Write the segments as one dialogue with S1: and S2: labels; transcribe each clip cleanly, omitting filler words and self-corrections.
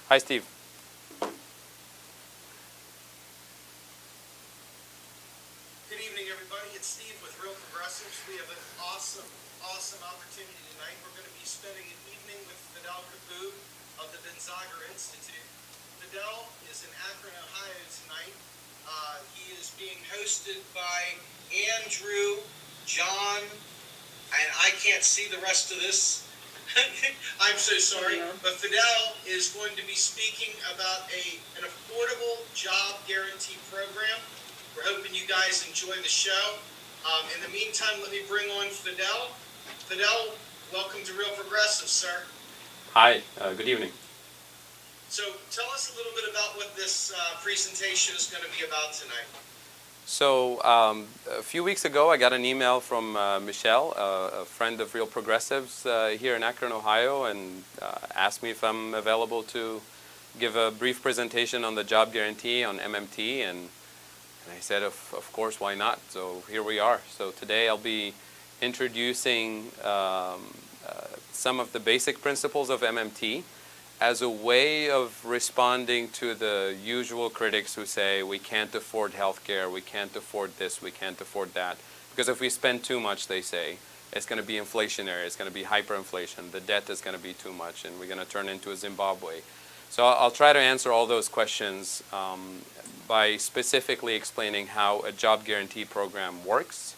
S1: Hi, Steve.
S2: Good evening, everybody. It's Steve with Real Progressives. We have an awesome opportunity tonight. We're going to be spending an evening with Fadhel Kaboub of the Benzager Institute. Fadhel is in Akron, Ohio tonight. He is being hosted by Andrew, John, and I can't see the rest of this. I'm so sorry. But Fadhel is going to be speaking about an affordable job guarantee program. We're hoping you guys enjoy the show. In the meantime, let me bring on Fadhel. Fadhel, welcome to Real Progressive, sir.
S1: Hi, good evening.
S2: So tell us a little bit about what this presentation is going to be about tonight.
S1: So a few weeks ago, I got an email from Michelle, a friend of Real Progressives here in Akron, Ohio, and asked me if I'm available to give a brief presentation on the job guarantee on MMT, and I said, of course, why not? So here we are. So today I'll be introducing some of the basic principles of MMT as a way of responding to the usual critics who say we can't afford health care, we can't afford this, we can't afford that. Because if we spend too much, they say, it's going to be inflationary, it's going to be hyperinflation, the debt is going to be too much, and we're going to turn into a Zimbabwe. So I'll try to answer all those questions by specifically explaining how a job guarantee program works,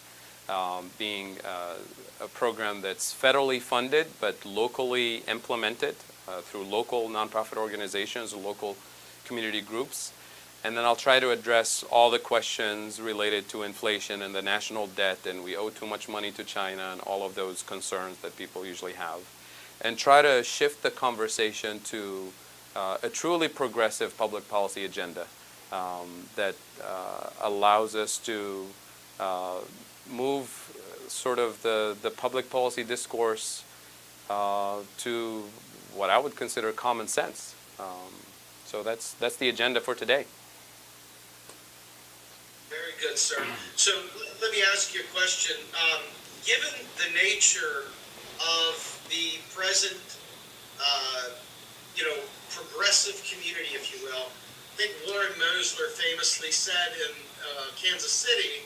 S1: being a program that's federally funded but locally implemented through local nonprofit organizations, local community groups. And then I'll try to address all the questions related to inflation and the national debt, and we owe too much money to China, and all of those concerns that people usually have. And try to shift the conversation to a truly progressive public policy agenda that allows us to move sort of the public policy discourse to what I would consider common sense. So that's the agenda for today.
S2: Very good, sir. So let me ask you a question. Given the nature of the present, progressive community, if you will, I think Warren Mosler famously said in Kansas City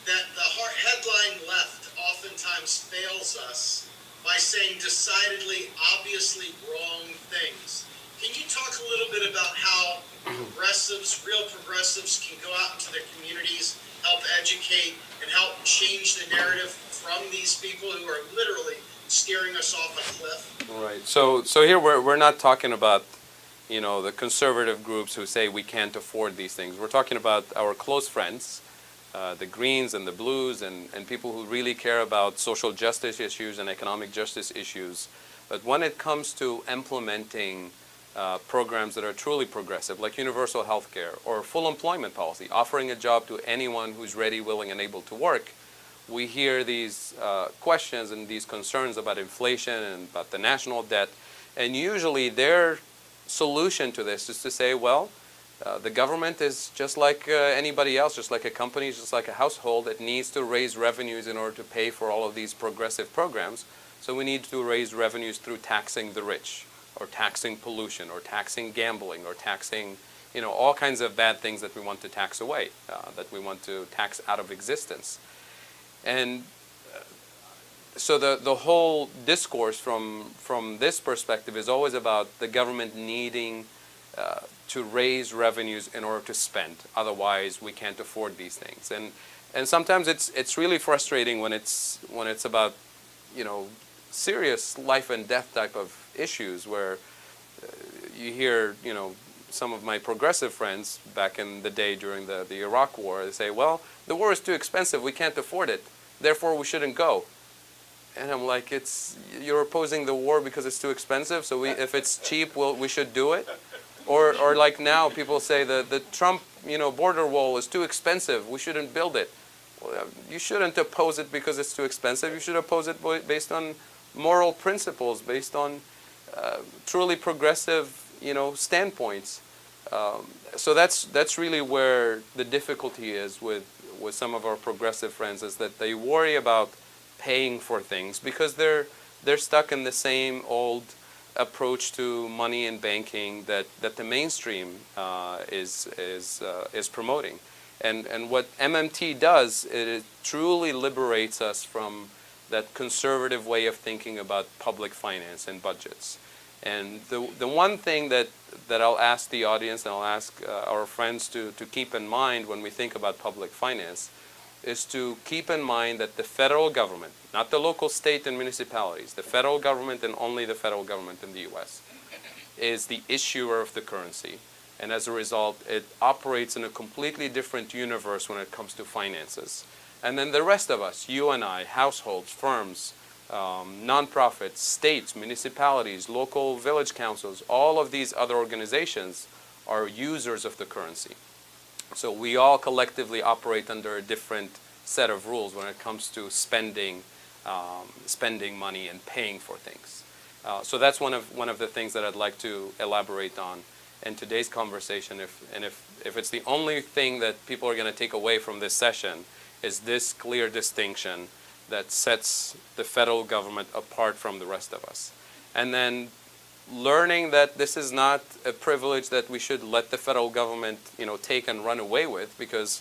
S2: that the headline left oftentimes fails us by saying decidedly, obviously wrong things. Can you talk a little bit about how progressives, real progressives, can go out into their communities, help educate, and help change the narrative from these people who are literally scaring us off a cliff?
S1: Right. So here we're not talking about the conservative groups who say we can't afford these things. We're talking about our close friends, the Greens and the Blues, and people who really care about social justice issues and economic justice issues. But when it comes to implementing programs that are truly progressive, like universal health care or full employment policy, offering a job to anyone who's ready, willing, and able to work, we hear these questions and these concerns about inflation and about the national debt. And usually their solution to this is to say, well, the government is just like anybody else, just like a company, just like a household. It needs to raise revenues in order to pay for all of these progressive programs. So we need to raise revenues through taxing the rich, or taxing pollution, or taxing gambling, or taxing, all kinds of bad things that we want to tax away, that we want to tax out of existence. And so the whole discourse from this perspective is always about the government needing to raise revenues in order to spend. Otherwise, we can't afford these things. And sometimes it's really frustrating when it's about serious life and death type of issues where you hear some of my progressive friends back in the day during the Iraq War, they say, well, the war is too expensive, we can't afford it, therefore we shouldn't go. And I'm like, you're opposing the war because it's too expensive, so if it's cheap, we should do it? Or like now, people say the Trump border wall is too expensive, we shouldn't build it. Well, you shouldn't oppose it because it's too expensive. You should oppose it based on moral principles, based on truly progressive standpoints. So that's really where the difficulty is with some of our progressive friends, is that they worry about paying for things because they're stuck in the same old approach to money and banking that the mainstream is promoting. And what MMT does, it truly liberates us from that conservative way of thinking about public finance and budgets. And the one thing that I'll ask the audience and I'll ask our friends to keep in mind when we think about public finance is to keep in mind that the federal government, not the local state and municipalities, the federal government and only the federal government in the US, is the issuer of the currency. And as a result, it operates in a completely different universe when it comes to finances. And then the rest of us, you and I, households, firms, nonprofits, states, municipalities, local village councils, all of these other organizations are users of the currency. So we all collectively operate under a different set of rules when it comes to spending money and paying for things. So that's one of the things that I'd like to elaborate on in today's conversation. If it's the only thing that people are going to take away from this session, is this clear distinction that sets the federal government apart from the rest of us. And then learning that this is not a privilege that we should let the federal government, take and run away with, because,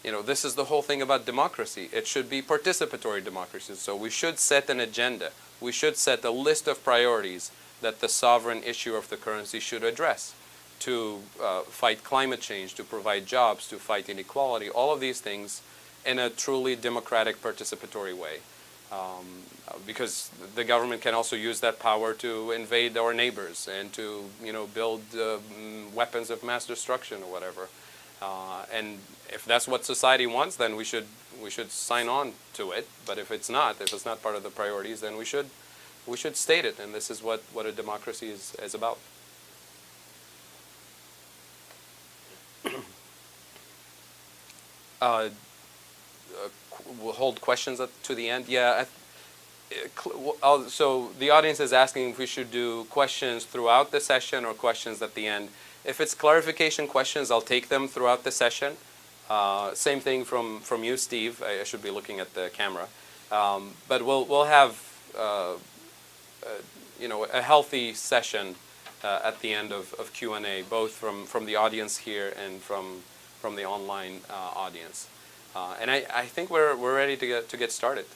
S1: this is the whole thing about democracy. It should be participatory democracy. So we should set an agenda. We should set a list of priorities that the sovereign issuer of the currency should address to fight climate change, to provide jobs, to fight inequality, all of these things in a truly democratic, participatory way. Because the government can also use that power to invade our neighbors and to, build weapons of mass destruction or whatever. And if that's what society wants, then we should sign on to it. But if it's not part of the priorities, then we should state it. And this is what a democracy is about. We'll hold questions to the end. Yeah. So the audience is asking if we should do questions throughout the session or questions at the end. If it's clarification questions, I'll take them throughout the session. Same thing from you, Steve. I should be looking at the camera. But we'll have a healthy session at the end of Q&A, both from the audience here and from the online audience. And I think we're ready to get started.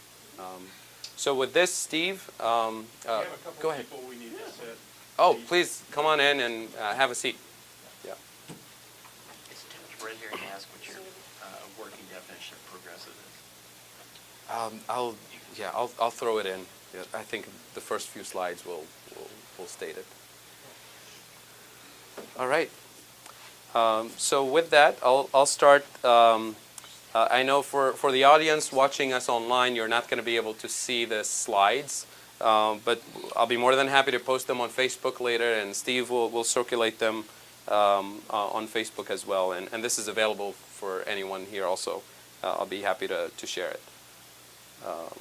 S1: So with this, Steve,
S3: we have a couple
S1: go ahead.
S3: People we need to sit.
S1: Oh, please come on in and have a seat. Yeah.
S4: Is it too much bread here to ask what your working definition of progressive is?
S1: I'll throw it in. Yeah, I think the first few slides will state it. All right. So with that, I'll start. I know for the audience watching us online, you're not going to be able to see the slides, but I'll be more than happy to post them on Facebook later, and Steve will circulate them on Facebook as well. And this is available for anyone here also. I'll be happy to share it. Let's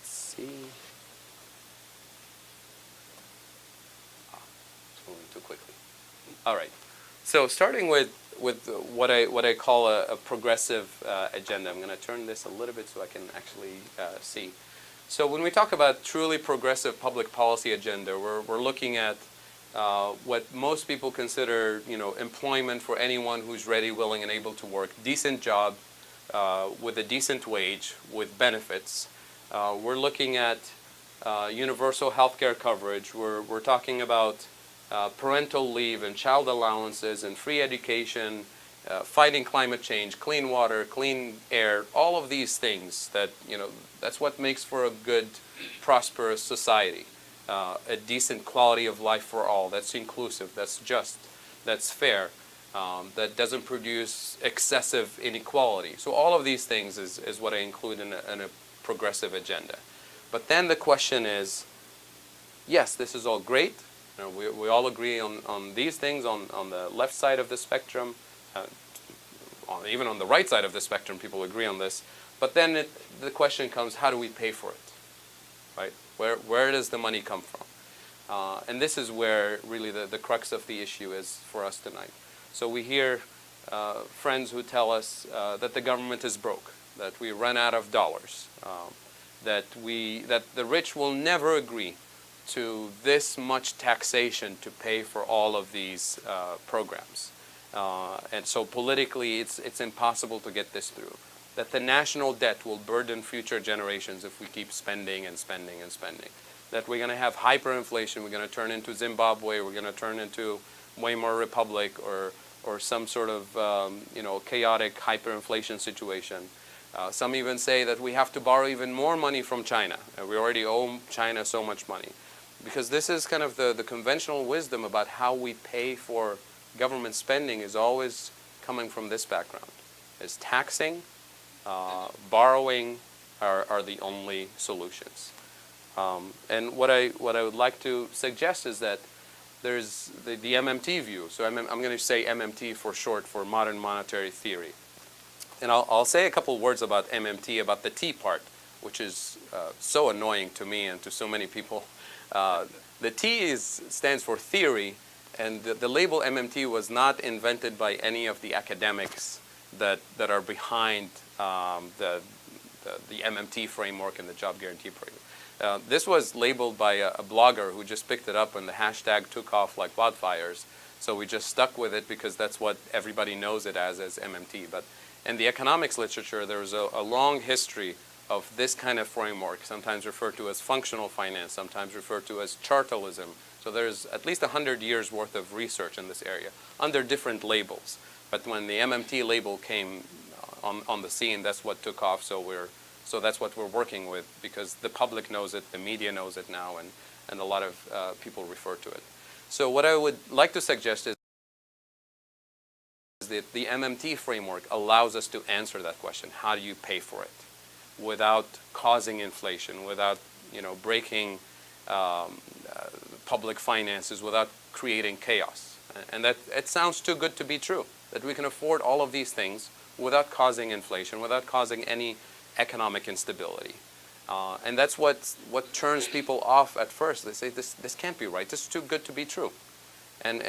S1: see. It's moving too quickly. All right. So starting with what I call a progressive agenda. I'm going to turn this a little bit so I can actually see. So when we talk about truly progressive public policy agenda, we're looking at what most people consider, employment for anyone who's ready, willing, and able to work, decent job with a decent wage, with benefits. We're looking at universal health care coverage. We're talking about parental leave and child allowances and free education, fighting climate change, clean water, clean air, all of these things that, that's what makes for a good, prosperous society. A decent quality of life for all, that's inclusive, that's just, that's fair, that doesn't produce excessive inequality. So all of these things is what I include in a progressive agenda. But then the question is, yes, this is all great. We all agree on these things on the left side of the spectrum. Even on the right side of the spectrum, people agree on this. But then the question comes, how do we pay for it? Right? Where does the money come from? And this is where really the crux of the issue is for us tonight. So we hear friends who tell us that the government is broke, that we run out of dollars, that the rich will never agree to this much taxation to pay for all of these programs. And so politically, it's impossible to get this through. That the national debt will burden future generations if we keep spending and spending and spending. That we're going to have hyperinflation, we're going to turn into Zimbabwe, we're going to turn into Weimar Republic or some sort of chaotic hyperinflation situation. Some even say that we have to borrow even more money from China. We already owe China so much money. Because this is kind of the conventional wisdom about how we pay for government spending is always coming from this background. Is taxing, borrowing are the only solutions. And what I would like to suggest is that there's the MMT view. So I'm going to say MMT for short, for modern monetary theory. And I'll say a couple words about MMT, about the T part, which is so annoying to me and to so many people. The T stands for theory, and the label MMT was not invented by any of the academics that are behind the MMT framework and the job guarantee program. This was labeled by a blogger who just picked it up and the hashtag took off like wildfires. So we just stuck with it because that's what everybody knows it as MMT. But in the economics literature, there's a long history of this kind of framework, sometimes referred to as functional finance, sometimes referred to as chartalism. So there's at least 100 years worth of research in this area under different labels. But when the MMT label came on the scene, that's what took off. So that's what we're working with because the public knows it, the media knows it now, and a lot of people refer to it. So what I would like to suggest is that the MMT framework allows us to answer that question. How do you pay for it without causing inflation, without breaking public finances, without creating chaos? And that it sounds too good to be true, that we can afford all of these things without causing inflation, without causing any economic instability. And that's what turns people off at first. They say, this can't be right. This is too good to be true. And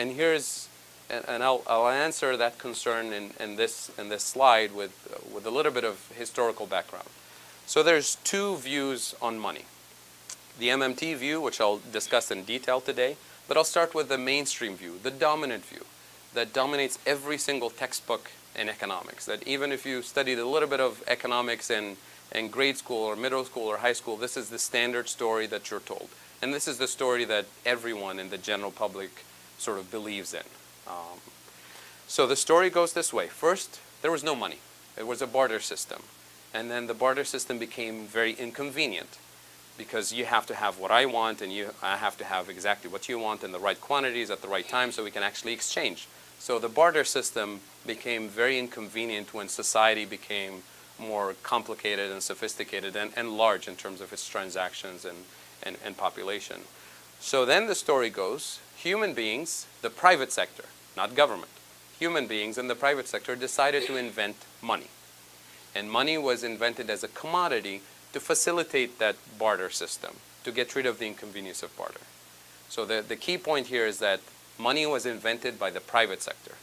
S1: I'll answer that concern in this slide with a little bit of historical background. So there's two views on money. The MMT view, which I'll discuss in detail today, but I'll start with the mainstream view, the dominant view, that dominates every single textbook in economics. That even if you studied a little bit of economics in grade school or middle school or high school, this is the standard story that you're told. And this is the story that everyone in the general public sort of believes in. So the story goes this way. First, there was no money. It was a barter system. And then the barter system became very inconvenient because you have to have what I want and I have to have exactly what you want in the right quantities at the right time so we can actually exchange. So the barter system became very inconvenient when society became more complicated and sophisticated and large in terms of its transactions and population. So then the story goes, human beings, the private sector, not government, human beings in the private sector decided to invent money. And money was invented as a commodity to facilitate that barter system, to get rid of the inconvenience of barter. So the key point here is that money was invented by the private sector.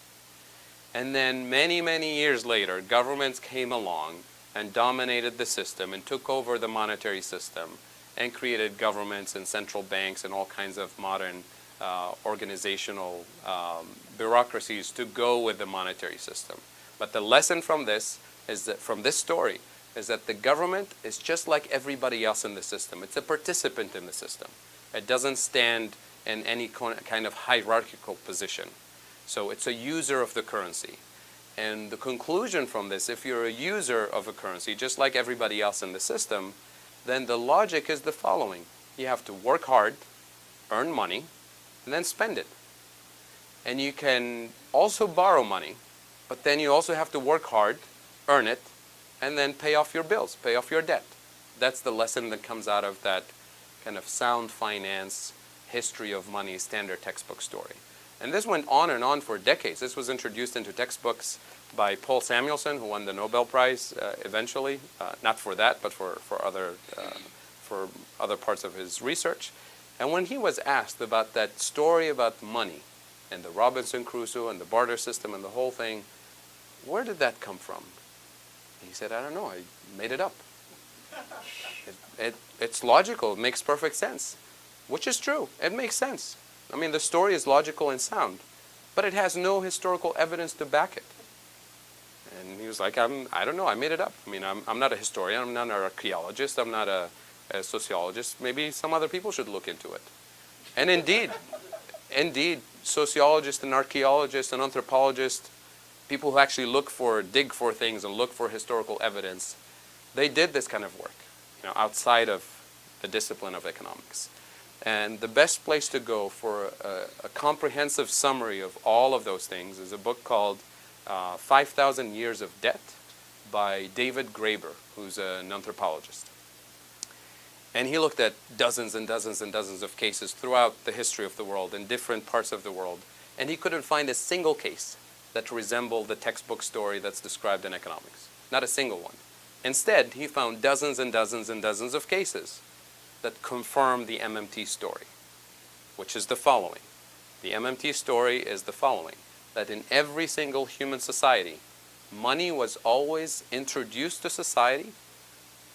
S1: And then many, many years later, governments came along and dominated the system and took over the monetary system and created governments and central banks and all kinds of modern organizational bureaucracies to go with the monetary system. But the lesson from this is that from this story is that the government is just like everybody else in the system. It's a participant in the system. It doesn't stand in any kind of hierarchical position. So it's a user of the currency. And the conclusion from this, if you're a user of a currency, just like everybody else in the system, then the logic is the following. You have to work hard, earn money, and then spend it. And you can also borrow money, but then you also have to work hard, earn it, and then pay off your bills, pay off your debt. That's the lesson that comes out of that kind of sound finance, history of money, standard textbook story. And this went on and on for decades. This was introduced into textbooks by Paul Samuelson, who won the Nobel Prize eventually, not for that, but for other parts of his research. And when he was asked about that story about money and the Robinson Crusoe and the barter system and the whole thing, where did that come from? He said, I don't know, I made it up. It's logical, it makes perfect sense. which is true. It makes sense. I mean, the story is logical and sound, but it has no historical evidence to back it. And he was like, I don't know, I made it up. I mean, I'm not a historian, I'm not an archaeologist, I'm not a sociologist. Maybe some other people should look into it. And indeed, sociologists and archaeologists and anthropologists, people who actually dig for things and look for historical evidence, they did this kind of work, outside of the discipline of economics. And the best place to go for a comprehensive summary of all of those things is a book called 5,000 Years of Debt by David Graeber, who's an anthropologist. And he looked at dozens and dozens and dozens of cases throughout the history of the world in different parts of the world. And he couldn't find a single case that resembled the textbook story that's described in economics. Not a single one. Instead, he found dozens and dozens and dozens of cases that confirm the MMT story, which is the following. The MMT story is the following, that in every single human society, money was always introduced to society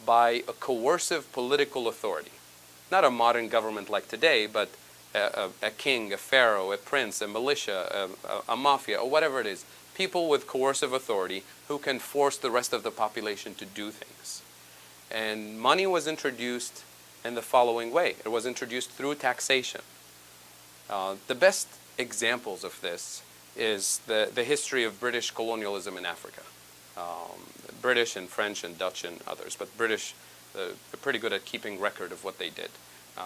S1: by a coercive political authority. Not a modern government like today, but a king, a pharaoh, a prince, a militia, a mafia, or whatever it is. People with coercive authority who can force the rest of the population to do things. And money was introduced in the following way. It was introduced through taxation. The best examples of this is the history of British colonialism in Africa. British and French and Dutch and others, but British, they're pretty good at keeping record of what they did.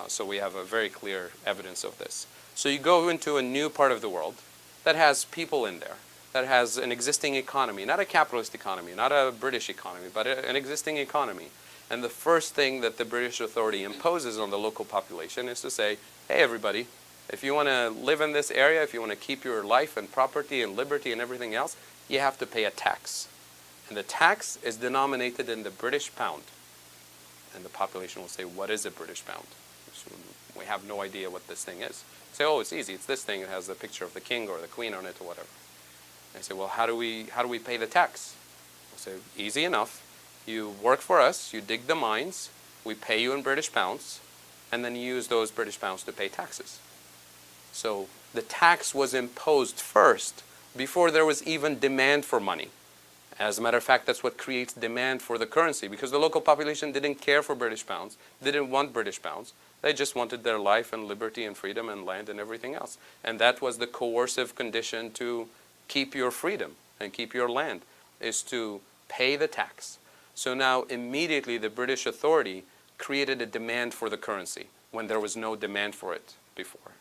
S1: So we have a very clear evidence of this. So you go into a new part of the world that has people in there, that has an existing economy, not a capitalist economy, not a British economy, but an existing economy. And the first thing that the British authority imposes on the local population is to say, hey everybody, if you want to live in this area, if you want to keep your life and property and liberty and everything else, you have to pay a tax. And the tax is denominated in the British pound. And the population will say, what is a British pound? So we have no idea what this thing is. Say, oh, it's easy. It's this thing. It has the picture of the king or the queen on it or whatever. And I say, well, how do we pay the tax? I say, easy enough. You work for us. You dig the mines. We pay you in British pounds. And then you use those British pounds to pay taxes. So the tax was imposed first before there was even demand for money. As a matter of fact, that's what creates demand for the currency, because the local population didn't care for British pounds, didn't want British pounds. They just wanted their life and liberty and freedom and land and everything else. And that was the coercive condition to keep your freedom and keep your land, is to pay the tax. So now immediately the British authority created a demand for the currency when there was no demand for it before.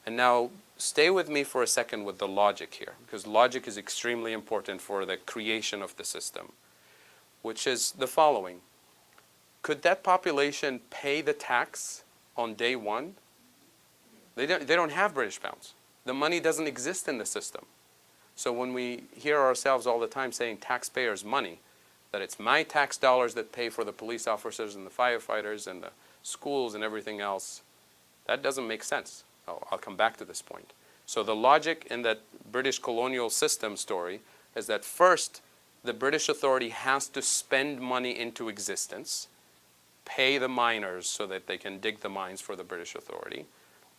S1: And now stay with me for a second with the logic here, because logic is extremely important for the creation of the system, which is the following. Could that population pay the tax on day one? They don't have British pounds. The money doesn't exist in the system. So when we hear ourselves all the time saying taxpayers' money, that it's my tax dollars that pay for the police officers and the firefighters and the schools and everything else, that doesn't make sense. I'll come back to this point. So the logic in that British colonial system story is that first, the British authority has to spend money into existence, pay the miners so that they can dig the mines for the British authority,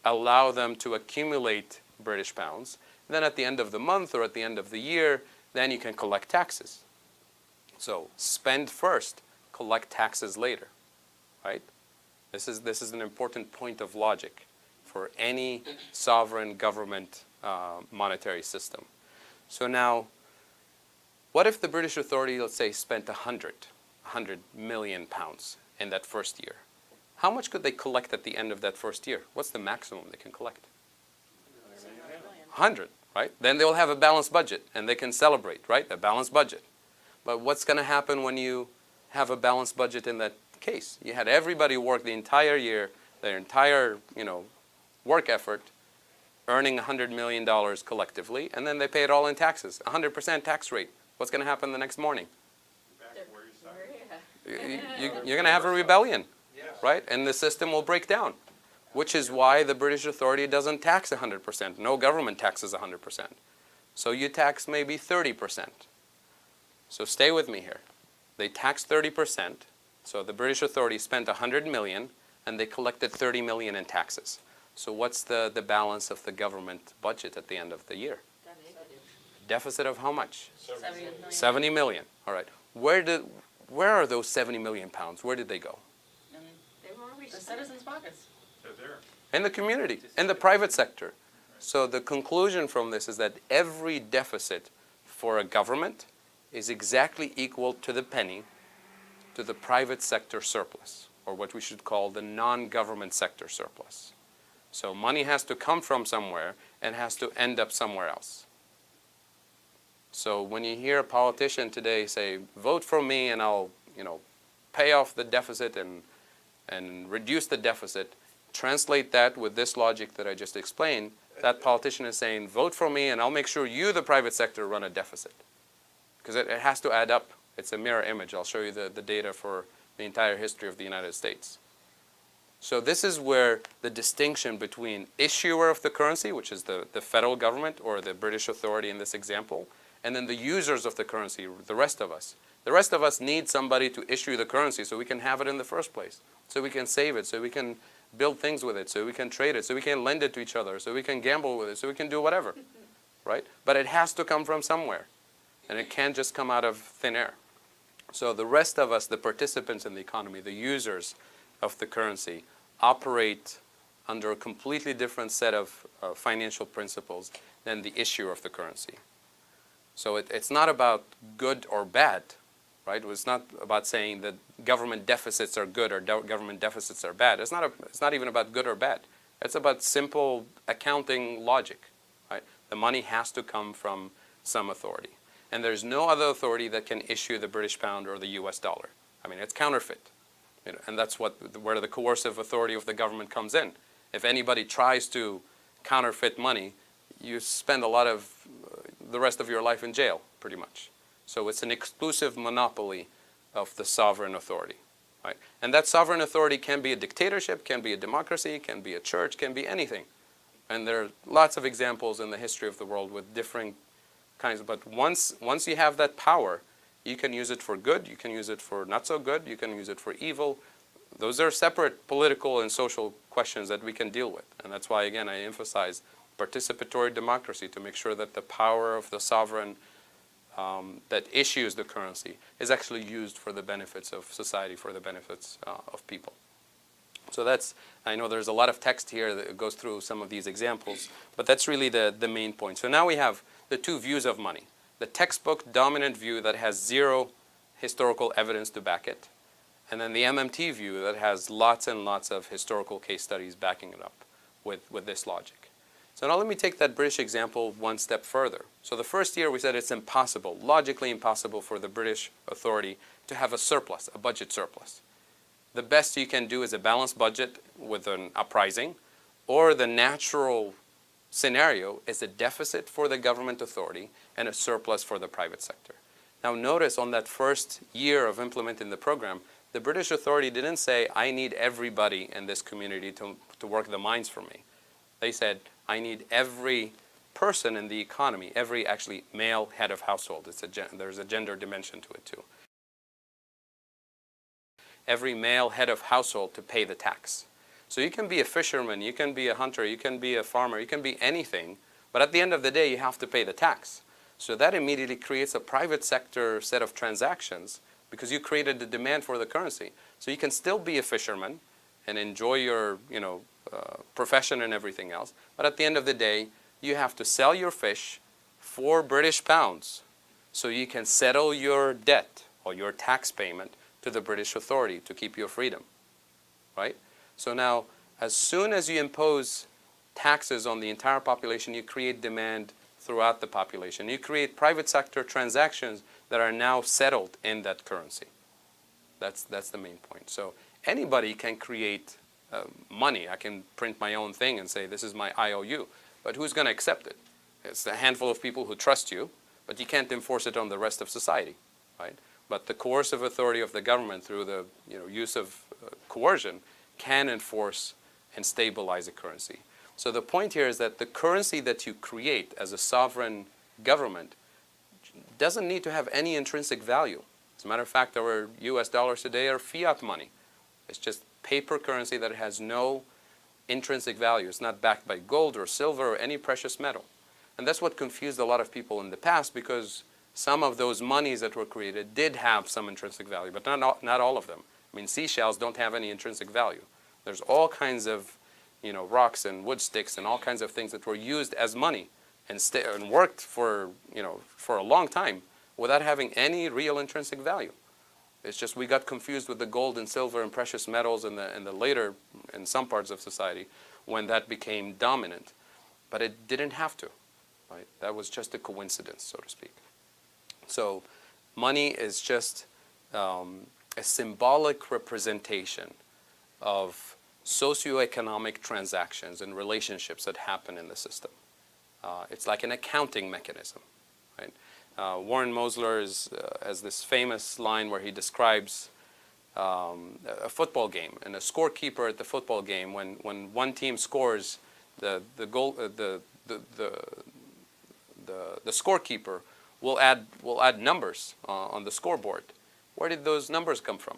S1: allow them to accumulate British pounds, then at the end of the month or at the end of the year, then you can collect taxes. So spend first, collect taxes later, right? This is an important point of logic for any sovereign government monetary system. So now, what if the British authority, let's say, spent 100 million pounds in that first year? How much could they collect at the end of that first year? What's the maximum they can collect? 100, right? Then they'll have a balanced budget and they can celebrate, right? A balanced budget. But what's going to happen when you have a balanced budget in that case? You had everybody work the entire year, their entire, work effort, earning $100 million collectively, and then they pay it all in taxes, 100% tax rate. What's going to happen the next morning? You're going to have a rebellion, right? And the system will break down, which is why the British authority doesn't tax 100%. No government taxes 100%. So you tax maybe 30%. So stay with me here. They tax 30%. So the British authority spent 100 million. and they collected 30 million in taxes. So what's the balance of the government budget at the end of the year? Deficit of how much? 70 million. All right. Where are those 70 million pounds? Where did they go?
S5: The citizens' pockets.
S3: They're there.
S1: In the community, in the private sector. So the conclusion from this is that every deficit for a government is exactly equal to the penny to the private sector surplus, or what we should call the non-government sector surplus. So money has to come from somewhere and has to end up somewhere else. So when you hear a politician today say, vote for me and I'll, pay off the deficit and reduce the deficit, translate that with this logic that I just explained, that politician is saying, vote for me and I'll make sure you, the private sector, run a deficit. Because it has to add up. It's a mirror image. I'll show you the data for the entire history of the United States. So this is where the distinction between issuer of the currency, which is the federal government or the British authority in this example, and then the users of the currency, the rest of us. The rest of us need somebody to issue the currency so we can have it in the first place, so we can save it, so we can build things with it, so we can trade it, so we can lend it to each other, so we can gamble with it, so we can do whatever, right? But it has to come from somewhere, and it can't just come out of thin air. So the rest of us, the participants in the economy, the users of the currency, operate under a completely different set of financial principles than the issuer of the currency. So it's not about good or bad, right? It's not about saying that government deficits are good or government deficits are bad. It's not even about good or bad. It's about simple accounting logic, right? The money has to come from some authority. And there's no other authority that can issue the British pound or the US dollar. I mean, it's counterfeit. And that's where the coercive authority of the government comes in. If anybody tries to counterfeit money, you spend a lot of the rest of your life in jail, pretty much. So it's an exclusive monopoly of the sovereign authority, right? And that sovereign authority can be a dictatorship, can be a democracy, can be a church, can be anything. And there are lots of examples in the history of the world with different kinds. But once you have that power, you can use it for good, you can use it for not so good, you can use it for evil. Those are separate political and social questions that we can deal with. And that's why, again, I emphasize participatory democracy to make sure that the power of the sovereign that issues the currency is actually used for the benefits of society, for the benefits of people. So that's, I know there's a lot of text here that goes through some of these examples, but that's really the main point. So now we have the two views of money. The textbook dominant view that has zero historical evidence to back it, and then the MMT view that has lots and lots of historical case studies backing it up with this logic. So now let me take that British example one step further. So the first year we said it's impossible, logically impossible for the British authority to have a surplus, a budget surplus. The best you can do is a balanced budget with an uprising, or the natural scenario is a deficit for the government authority and a surplus for the private sector. Now notice on that first year of implementing the program, the British authority didn't say, I need everybody in this community to work the mines for me. They said, I need every person in the economy, every actually male head of household. There's a gender dimension to it too. Every male head of household to pay the tax. So you can be a fisherman, you can be a hunter, you can be a farmer, you can be anything, but at the end of the day you have to pay the tax. So that immediately creates a private sector set of transactions because you created the demand for the currency. So you can still be a fisherman and enjoy your profession and everything else, but at the end of the day you have to sell your fish for British pounds so you can settle your debt or your tax payment to the British authority to keep your freedom, right? So now, as soon as you impose taxes on the entire population, you create demand throughout the population. You create private sector transactions that are now settled in that currency. That's the main point. So anybody can create money. I can print my own thing and say, this is my IOU. But who's going to accept it? It's a handful of people who trust you, but you can't enforce it on the rest of society, right? But the coercive authority of the government through the use of coercion can enforce and stabilize a currency. So the point here is that the currency that you create as a sovereign government doesn't need to have any intrinsic value. As a matter of fact, our US dollars today are fiat money. It's just paper currency that has no intrinsic value. It's not backed by gold or silver or any precious metal. And that's what confused a lot of people in the past, because some of those monies that were created did have some intrinsic value, but not all of them. I mean, seashells don't have any intrinsic value. There's all kinds of, rocks and wood sticks and all kinds of things that were used as money and worked for a long time without having any real intrinsic value. It's just we got confused with the gold and silver and precious metals in the later, in some parts of society, when that became dominant. But it didn't have to, right? That was just a coincidence, so to speak. So money is just a symbolic representation of socioeconomic transactions and relationships that happen in the system. It's like an accounting mechanism, right? Warren Mosler has this famous line where he describes a football game, and a scorekeeper at the football game, when one team scores, the scorekeeper will add numbers on the scoreboard. Where did those numbers come from?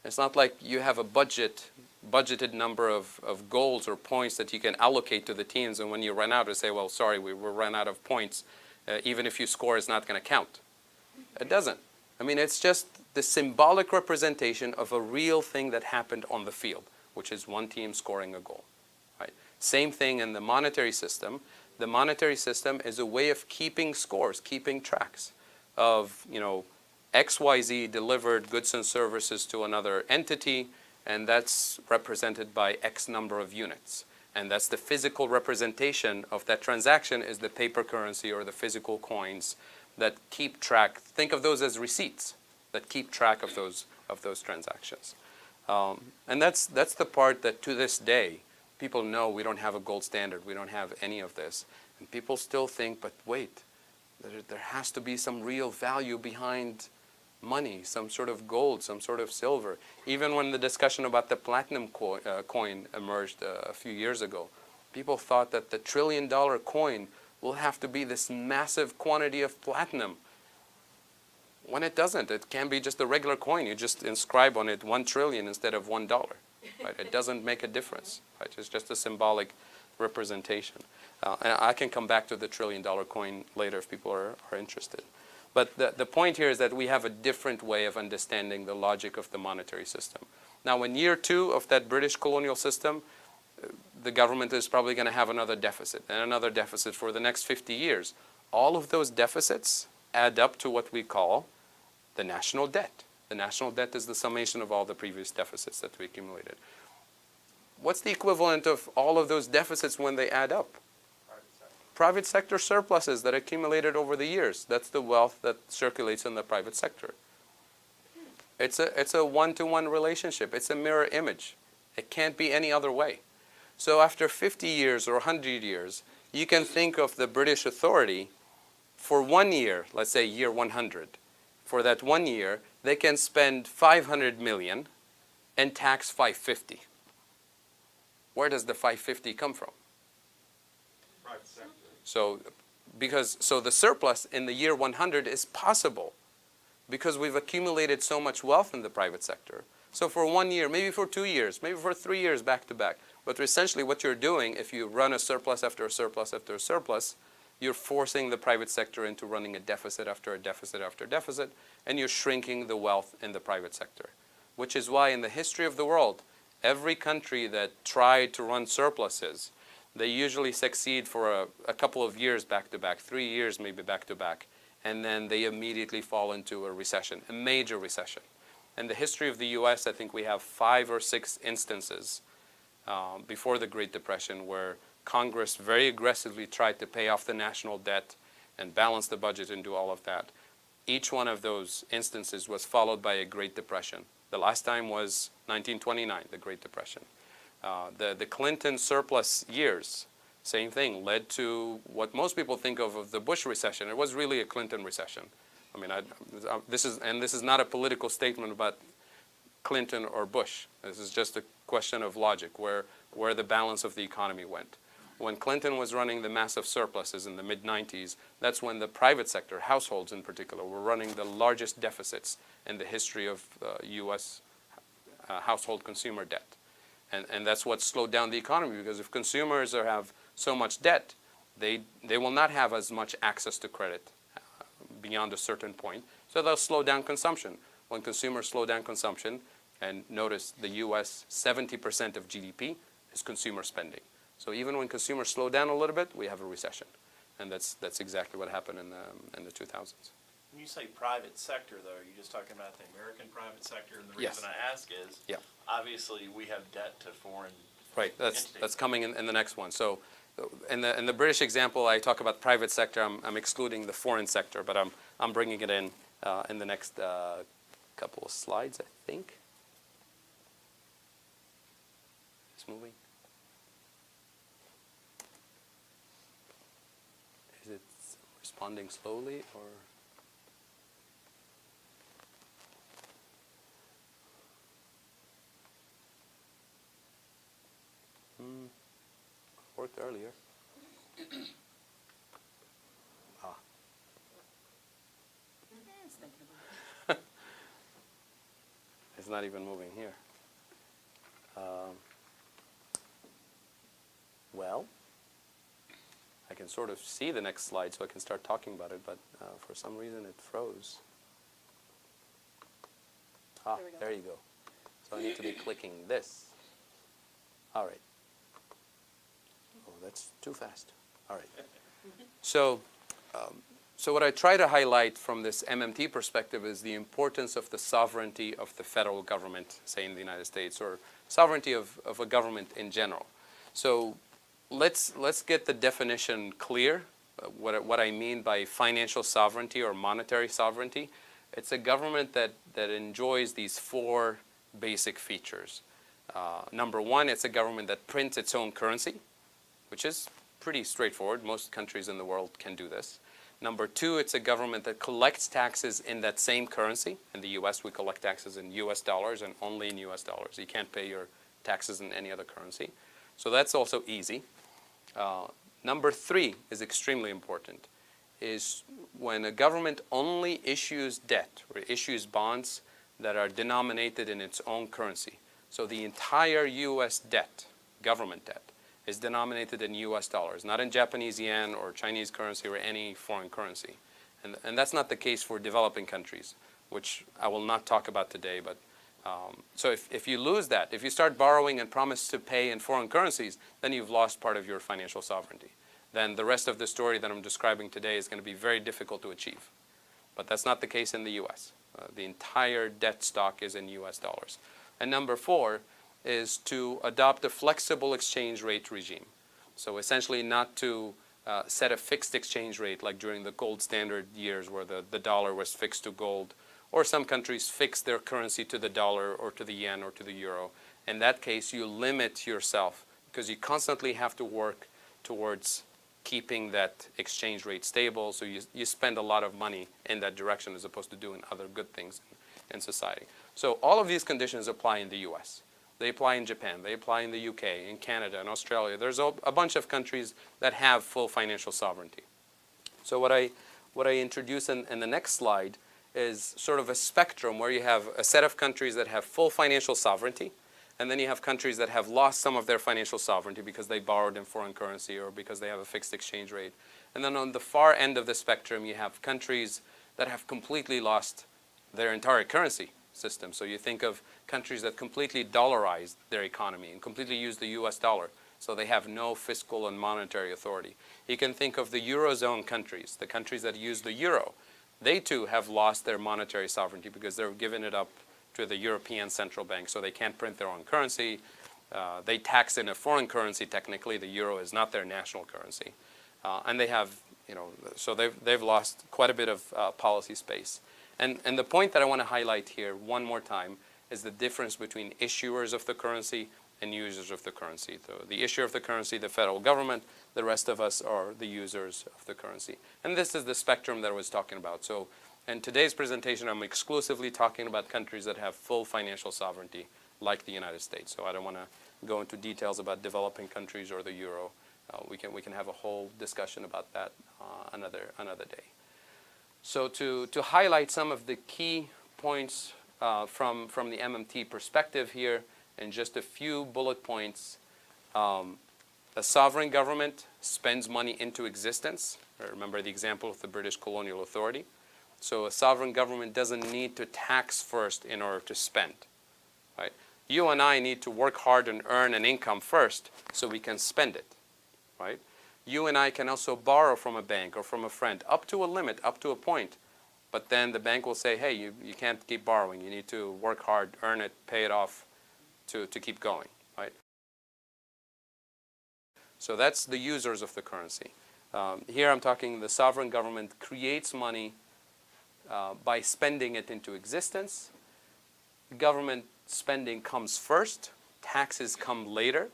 S1: It's not like you have a budgeted number of goals or points that you can allocate to the teams, and when you run out, you say, well, sorry, we ran out of points. Even if you score, it's not going to count. It doesn't. I mean, it's just the symbolic representation of a real thing that happened on the field, which is one team scoring a goal. Right? Same thing in the monetary system. The monetary system is a way of keeping scores, keeping tracks of, XYZ delivered goods and services to another entity, and that's represented by X number of units. And that's the physical representation of that transaction, is the paper currency or the physical coins that keep track. Think of those as receipts that keep track of those transactions. And that's the part that to this day, people know we don't have a gold standard. We don't have any of this. And people still think, but wait, there has to be some real value behind money, some sort of gold, some sort of silver. Even when the discussion about the platinum coin emerged a few years ago, people thought that the $1 trillion coin will have to be this massive quantity of platinum. When it doesn't, it can be just a regular coin. You just inscribe on it 1 trillion instead of $1. Right? It doesn't make a difference. Right? It's just a symbolic representation. And I can come back to the $1 trillion coin later if people are interested. But the point here is that we have a different way of understanding the logic of the monetary system. Now, in year 2 of that British colonial system, the government is probably going to have another deficit and another deficit for the next 50 years. All of those deficits add up to what we call the national debt. The national debt is the summation of all the previous deficits that we accumulated. What's the equivalent of all of those deficits when they add up? Private sector surpluses that accumulated over the years. That's the wealth that circulates in the private sector. It's a one-to-one relationship. It's a mirror image. It can't be any other way. So after 50 years or 100 years, you can think of the British authority for 1 year, let's say year 100. For that 1 year, they can spend 500 million and tax 550. Where does the 550 come from?
S3: Private sector.
S1: So the surplus in the year 100 is possible because we've accumulated so much wealth in the private sector. So for 1 year, maybe for 2 years, maybe for 3 years back to back. But essentially what you're doing, if you run a surplus after a surplus after a surplus, you're forcing the private sector into running a deficit after a deficit after a deficit, and you're shrinking the wealth in the private sector. Which is why in the history of the world, every country that tried to run surpluses, they usually succeed for a couple of years back to back, 3 years maybe back to back, and then they immediately fall into a recession, a major recession. In the history of the US, I think we have 5 or 6 instances before the Great Depression where Congress very aggressively tried to pay off the national debt and balance the budget and do all of that. Each one of those instances was followed by a Great Depression. The last time was 1929, the Great Depression. The Clinton surplus years, same thing, led to what most people think of the Bush recession. It was really a Clinton recession. I mean, this is not a political statement about Clinton or Bush. This is just a question of logic, where the balance of the economy went. When Clinton was running the massive surpluses in the mid-90s, that's when the private sector, households in particular, were running the largest deficits in the history of U.S. household consumer debt. And that's what slowed down the economy, because if consumers have so much debt, they will not have as much access to credit beyond a certain point. So they'll slow down consumption. When consumers slow down consumption, and notice the US, 70% of GDP is consumer spending. So even when consumers slow down a little bit, we have a recession. And that's exactly what happened in the 2000s.
S4: When you say private sector, though, are you just talking about the American private sector? And the
S1: Yes.
S4: reason I ask is,
S1: Yeah.
S4: obviously, we have debt to foreign
S1: Right, that's
S4: entities.
S1: coming in the next one. So in the British example, I talk about private sector. I'm excluding the foreign sector, but I'm bringing it in the next couple of slides, I think. It's moving. Is it responding slowly or? Worked earlier. Ah.
S5: It's thinking about it.
S1: It's not even moving here. Well, I can sort of see the next slide, so I can start talking about it, but for some reason it froze. Ah,
S5: There we go.
S1: there you go. So I need to be clicking this. All right. Oh, that's too fast. All right. So what I try to highlight from this MMT perspective is the importance of the sovereignty of the federal government, say in the United States, or sovereignty of a government in general. So let's get the definition clear, what I mean by financial sovereignty or monetary sovereignty. It's a government that enjoys these four basic features. Number one, it's a government that prints its own currency, which is pretty straightforward. Most countries in the world can do this. Number two, it's a government that collects taxes in that same currency. In the US, we collect taxes in US dollars and only in US dollars. You can't pay your taxes in any other currency. So that's also easy. Number three is extremely important, is when a government only issues debt or issues bonds that are denominated in its own currency. So the entire US debt, government debt, is denominated in US dollars, not in Japanese yen or Chinese currency or any foreign currency. And that's not the case for developing countries, which I will not talk about today. But so if you lose that, if you start borrowing and promise to pay in foreign currencies, then you've lost part of your financial sovereignty. Then the rest of the story that I'm describing today is going to be very difficult to achieve. But that's not the case in the US. The entire debt stock is in US dollars. And number four is to adopt a flexible exchange rate regime. So essentially not to set a fixed exchange rate like during the gold standard years where the dollar was fixed to gold, or some countries fix their currency to the dollar or to the yen or to the euro. In that case, you limit yourself because you constantly have to work towards keeping that exchange rate stable. So you spend a lot of money in that direction as opposed to doing other good things in society. So all of these conditions apply in the US. They apply in Japan, they apply in the UK, in Canada, in Australia. There's a bunch of countries that have full financial sovereignty. So what I introduce in the next slide is sort of a spectrum where you have a set of countries that have full financial sovereignty, and then you have countries that have lost some of their financial sovereignty because they borrowed in foreign currency or because they have a fixed exchange rate. And then on the far end of the spectrum, you have countries that have completely lost their entire currency system. So you think of countries that completely dollarized their economy and completely use the US dollar. So they have no fiscal and monetary authority. You can think of the Eurozone countries, the countries that use the euro. They too have lost their monetary sovereignty because they're giving it up to the European Central Bank. So they can't print their own currency. They tax in a foreign currency technically. The euro is not their national currency. And they have, so they've lost quite a bit of policy space. And the point that I want to highlight here one more time is the difference between issuers of the currency and users of the currency. So the issuer of the currency, the federal government, the rest of us are the users of the currency. And this is the spectrum that I was talking about. So in today's presentation, I'm exclusively talking about countries that have full financial sovereignty, like the United States. So I don't want to go into details about developing countries or the euro. We can have a whole discussion about that another day. So to highlight some of the key points from the MMT perspective here in just a few bullet points. A sovereign government spends money into existence. Remember the example of the British colonial authority. So a sovereign government doesn't need to tax first in order to spend. Right? You and I need to work hard and earn an income first so we can spend it. Right? You and I can also borrow from a bank or from a friend up to a limit, up to a point. But then the bank will say, hey, you can't keep borrowing. You need to work hard, earn it, pay it off to keep going. Right? So that's the users of the currency. Here I'm talking the sovereign government creates money by spending it into existence. Government spending comes first. Taxes come later.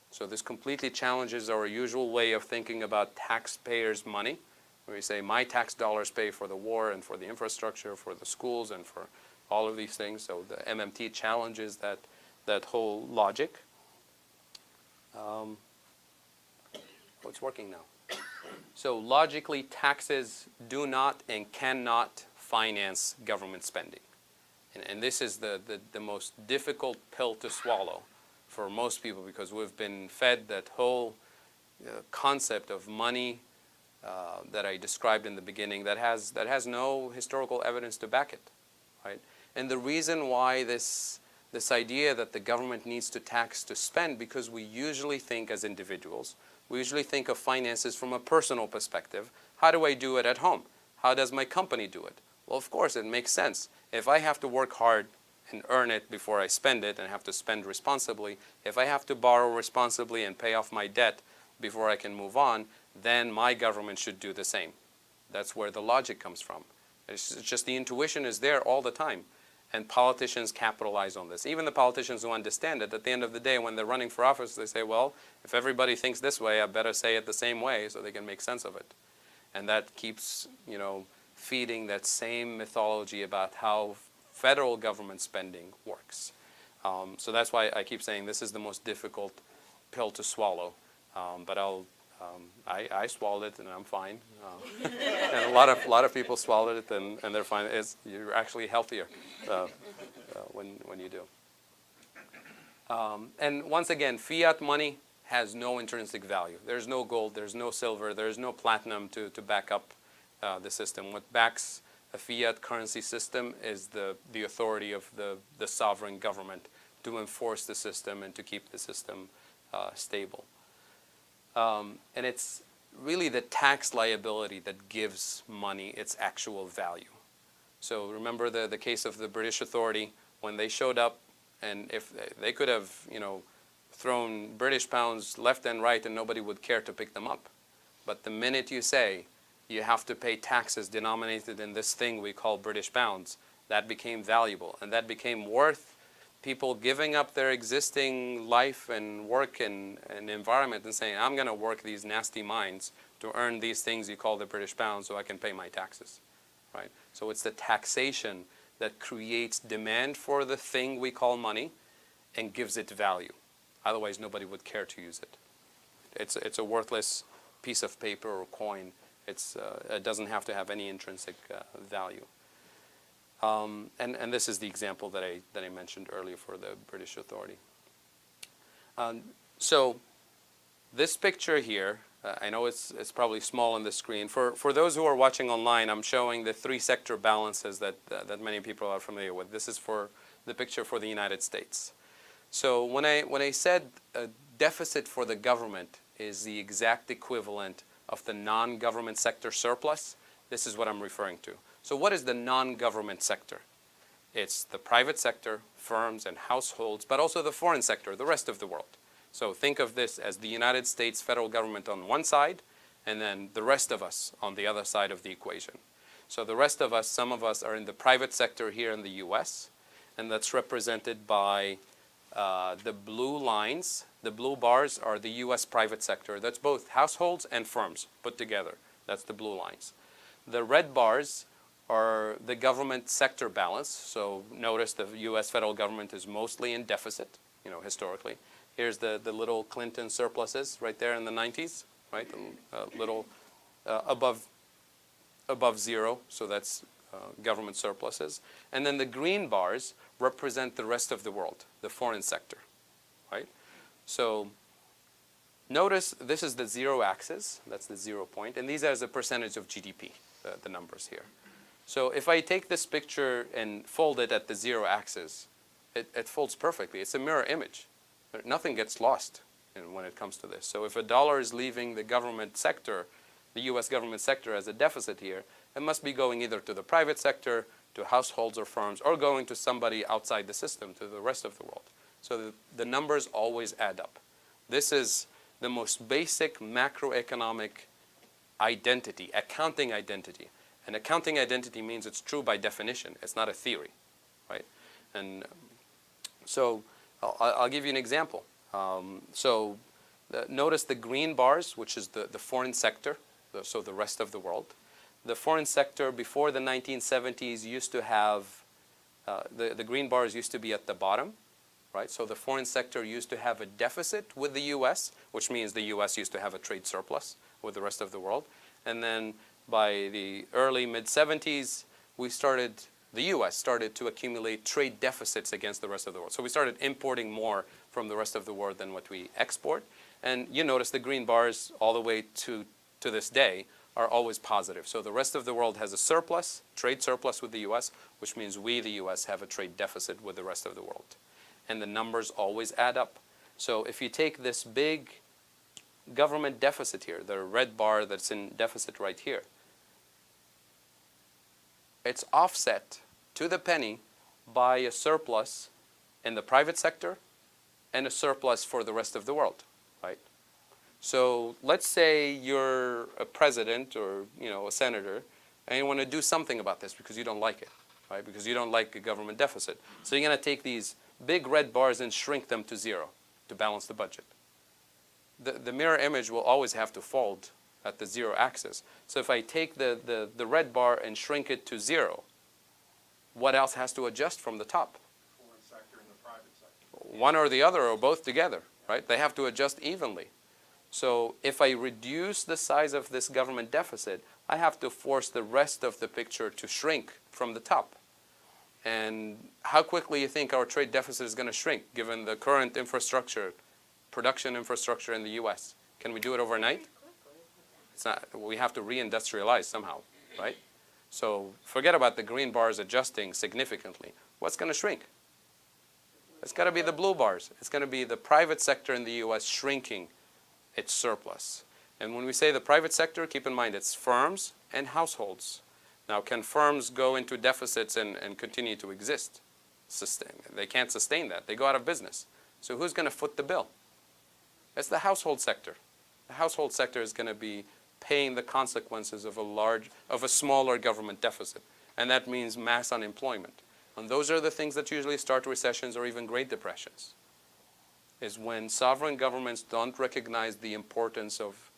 S1: So this completely challenges our usual way of thinking about taxpayers' money, where we say my tax dollars pay for the war and for the infrastructure, for the schools, and for all of these things. So the MMT challenges that whole logic. It's working now. So logically, taxes do not and cannot finance government spending. And this is the most difficult pill to swallow for most people, because we've been fed that whole concept of money that I described in the beginning that has no historical evidence to back it, right? And the reason why this idea that the government needs to tax to spend, because we usually think as individuals, we usually think of finances from a personal perspective. How do I do it at home? How does my company do it? Well, of course, it makes sense. If I have to work hard and earn it before I spend it and have to spend responsibly, if I have to borrow responsibly and pay off my debt before I can move on, then my government should do the same. That's where the logic comes from. It's just the intuition is there all the time. And politicians capitalize on this. Even the politicians who understand it, at the end of the day, when they're running for office, they say, well, if everybody thinks this way, I better say it the same way so they can make sense of it. And that keeps, feeding that same mythology about how federal government spending works. So that's why I keep saying this is the most difficult pill to swallow. But I swallowed it and I'm fine. And a lot of people swallowed it and they're fine. You're actually healthier when you do. And once again, fiat money has no intrinsic value. There's no gold, there's no silver, there's no platinum to back up the system. What backs a fiat currency system is the authority of the sovereign government to enforce the system and to keep the system stable. And it's really the tax liability that gives money its actual value. So remember the case of the British authority when they showed up, and if they could have, thrown British pounds left and right and nobody would care to pick them up. But the minute you say you have to pay taxes denominated in this thing we call British pounds, that became valuable and that became worth people giving up their existing life and work and environment and saying, I'm going to work these nasty mines to earn these things you call the British pound so I can pay my taxes, right? So it's the taxation that creates demand for the thing we call money and gives it value. Otherwise, nobody would care to use it. It's a worthless piece of paper or coin. It doesn't have to have any intrinsic value. And this is the example that I mentioned earlier for the British authority. So this picture here, I know it's probably small on the screen. For those who are watching online, I'm showing the three sector balances that many people are familiar with. This is for the picture for the United States. So when I said a deficit for the government is the exact equivalent of the non-government sector surplus, this is what I'm referring to. So what is the non-government sector? It's the private sector, firms and households, but also the foreign sector, the rest of the world. So think of this as the United States federal government on one side, and then the rest of us on the other side of the equation. So the rest of us, some of us are in the private sector here in the US, and that's represented by the blue lines. The blue bars are the US private sector. That's both households and firms put together. That's the blue lines. The red bars are the government sector balance. So notice the US federal government is mostly in deficit, historically. Here's the little Clinton surpluses right there in the 90s, right? A little above zero. So that's government surpluses. And then the green bars represent the rest of the world, the foreign sector, right? So notice this is the zero axis, that's the 0 point, and these are the percentage of GDP, the numbers here. So if I take this picture and fold it at the 0 axis, it folds perfectly. It's a mirror image. Nothing gets lost when it comes to this. So if a dollar is leaving the government sector, the US government sector as a deficit here, it must be going either to the private sector, to households or firms, or going to somebody outside the system, to the rest of the world. So the numbers always add up. This is the most basic macroeconomic identity, accounting identity. And accounting identity means it's true by definition. It's not a theory, right? And so I'll give you an example. Notice the green bars, which is the foreign sector, so the rest of the world. The foreign sector before the 1970s used to have, the green bars used to be at the bottom, right? So the foreign sector used to have a deficit with the US, which means the US used to have a trade surplus with the rest of the world. And then by the early mid-70s, the US started to accumulate trade deficits against the rest of the world. So we started importing more from the rest of the world than what we export. And you notice the green bars all the way to this day are always positive. So the rest of the world has a surplus, trade surplus with the US, which means we, the US, have a trade deficit with the rest of the world. And the numbers always add up. So if you take this big government deficit here, the red bar that's in deficit right here, it's offset to the penny by a surplus in the private sector and a surplus for the rest of the world, right? So let's say you're a president or a senator and you want to do something about this because you don't like it, right? Because you don't like a government deficit. So you're going to take these big red bars and shrink them to 0 to balance the budget. The mirror image will always have to fold at the 0 axis. So if I take the red bar and shrink it to 0, what else has to adjust from the top?
S3: Foreign sector and the private sector.
S1: One or the other or both together, right? They have to adjust evenly. So if I reduce the size of this government deficit, I have to force the rest of the picture to shrink from the top. And how quickly you think our trade deficit is going to shrink given the current infrastructure, production infrastructure in the US? Can we do it overnight? It's not. We have to reindustrialize somehow, right? So forget about the green bars adjusting significantly. What's going to shrink? It's got to be the blue bars. It's going to be the private sector in the US shrinking its surplus. And when we say the private sector, keep in mind it's firms and households. Now, can firms go into deficits and continue to exist? They can't sustain that. They go out of business. So who's going to foot the bill? It's the household sector. The household sector is going to be paying the consequences of a smaller government deficit. And that means mass unemployment. And those are the things that usually start recessions or even Great Depressions, is when sovereign governments don't recognize the importance of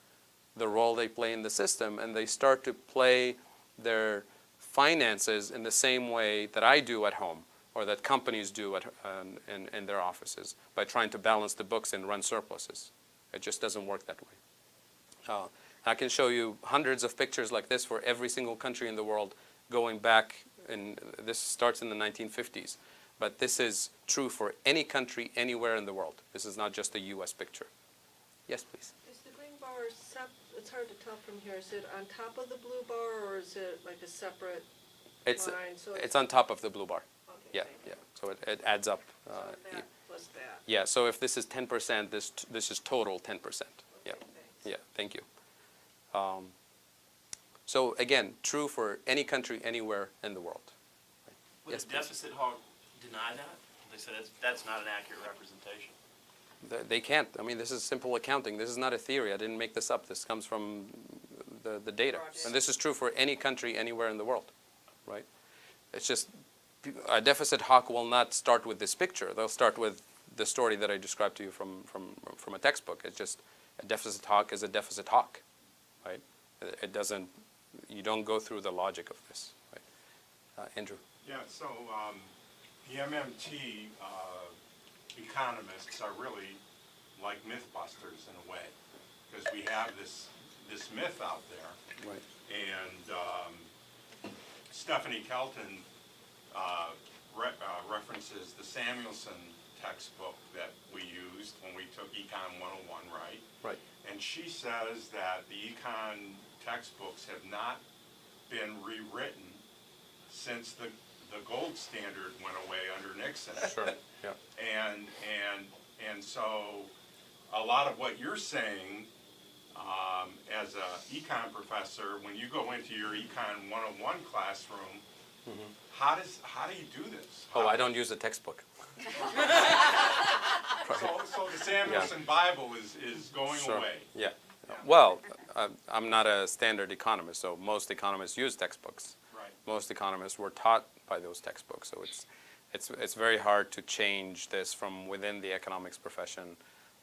S1: the role they play in the system, and they start to play their finances in the same way that I do at home, or that companies do in their offices, by trying to balance the books and run surpluses. It just doesn't work that way. I can show you hundreds of pictures like this for every single country in the world going back, and this starts in the 1950s. But this is true for any country, anywhere in the world. This is not just a US picture. Yes, please.
S6: Is the green bar, it's hard to tell from here, is it on top of the blue bar or is it like a separate line? So
S1: It's on top of the blue bar.
S6: Okay,
S1: Yeah,
S6: thank you.
S1: yeah. So it adds up.
S6: So that plus that.
S1: Yeah, so if this is 10%, this is total 10%. Yeah,
S6: Okay, thanks.
S1: yeah, thank you. So again, true for any country, anywhere in the world.
S4: Would
S1: Yes,
S4: the
S1: please.
S4: deficit hawk deny that? They said that's not an accurate representation.
S1: They can't. I mean, this is simple accounting. This is not a theory. I didn't make this up. This comes from the data. And this is true for any country, anywhere in the world, right? It's just a deficit hawk will not start with this picture. They'll start with the story that I described to you from a textbook. It's just a deficit hawk is a deficit hawk, right? It doesn't, you don't go through the logic of this, right? Andrew.
S3: Yeah, so the MMT economists are really like mythbusters in a way, because we have this myth out there,
S1: Right.
S3: and Stephanie Kelton references the Samuelson textbook that we used when we took Econ 101, right?
S1: Right.
S3: And she says that the econ textbooks have not been rewritten since the gold standard went away under Nixon.
S1: Sure. Yeah.
S3: And so a lot of what you're saying as a econ professor, when you go into your econ 101 classroom, how do you do this?
S1: Oh, I don't use a textbook.
S3: So the Samuelson Bible is going
S1: Sure.
S3: away.
S1: Yeah. Well, I'm not a standard economist, so most economists use textbooks.
S3: Right.
S1: Most economists were taught by those textbooks, so it's very hard to change this from within the economics profession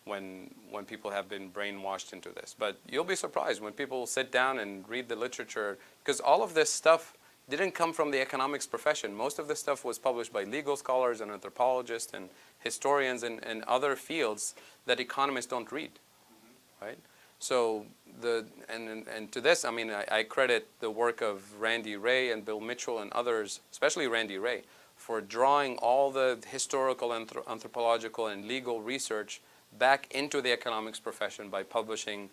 S1: when people have been brainwashed into this. But you'll be surprised when people sit down and read the literature, because all of this stuff didn't come from the economics profession. Most of this stuff was published by legal scholars and anthropologists and historians and other fields that economists don't read, right? So and to this, I mean, I credit the work of Randy Ray and Bill Mitchell and others, especially Randy Ray, for drawing all the historical, anthropological, and legal research back into the economics profession by publishing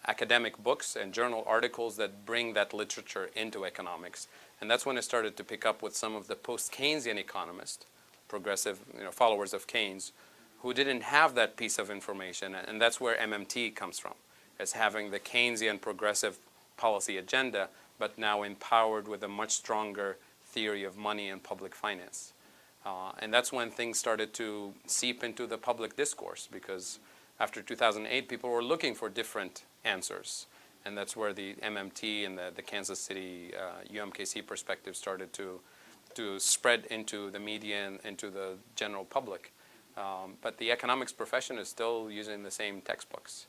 S1: academic books and journal articles that bring that literature into economics. And that's when it started to pick up with some of the post-Keynesian economists, progressive followers of Keynes, who didn't have that piece of information. And that's where MMT comes from, as having the Keynesian progressive policy agenda, but now empowered with a much stronger theory of money and public finance. And that's when things started to seep into the public discourse, because after 2008, people were looking for different answers. And that's where the MMT and the Kansas City UMKC perspective started to spread into the media and into the general public. But the economics profession is still using the same textbooks.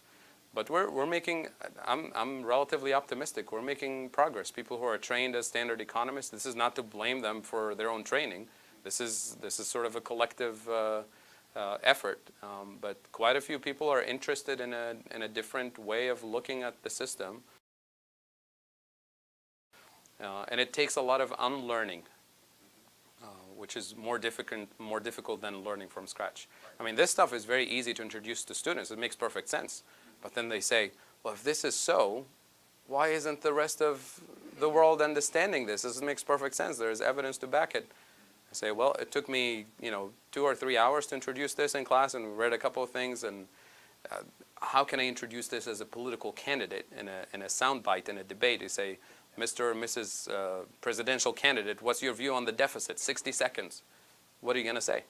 S1: But we're making, I'm relatively optimistic. We're making progress. People who are trained as standard economists, this is not to blame them for their own training. This is sort of a collective effort, but quite a few people are interested in a different way of looking at the system, and it takes a lot of unlearning, which is more difficult than learning from scratch. I mean, this stuff is very easy to introduce to students. It makes perfect sense, but then they say, well, if this is so, why isn't the rest of the world understanding this? This makes perfect sense. There is evidence to back it. I say, well, it took me, 2 or 3 hours to introduce this in class, and we read a couple of things, and how can I introduce this as a political candidate in a soundbite in a debate? You say, Mr. or Mrs. Presidential candidate, what's your view on the deficit? 60 seconds. What are you going to say?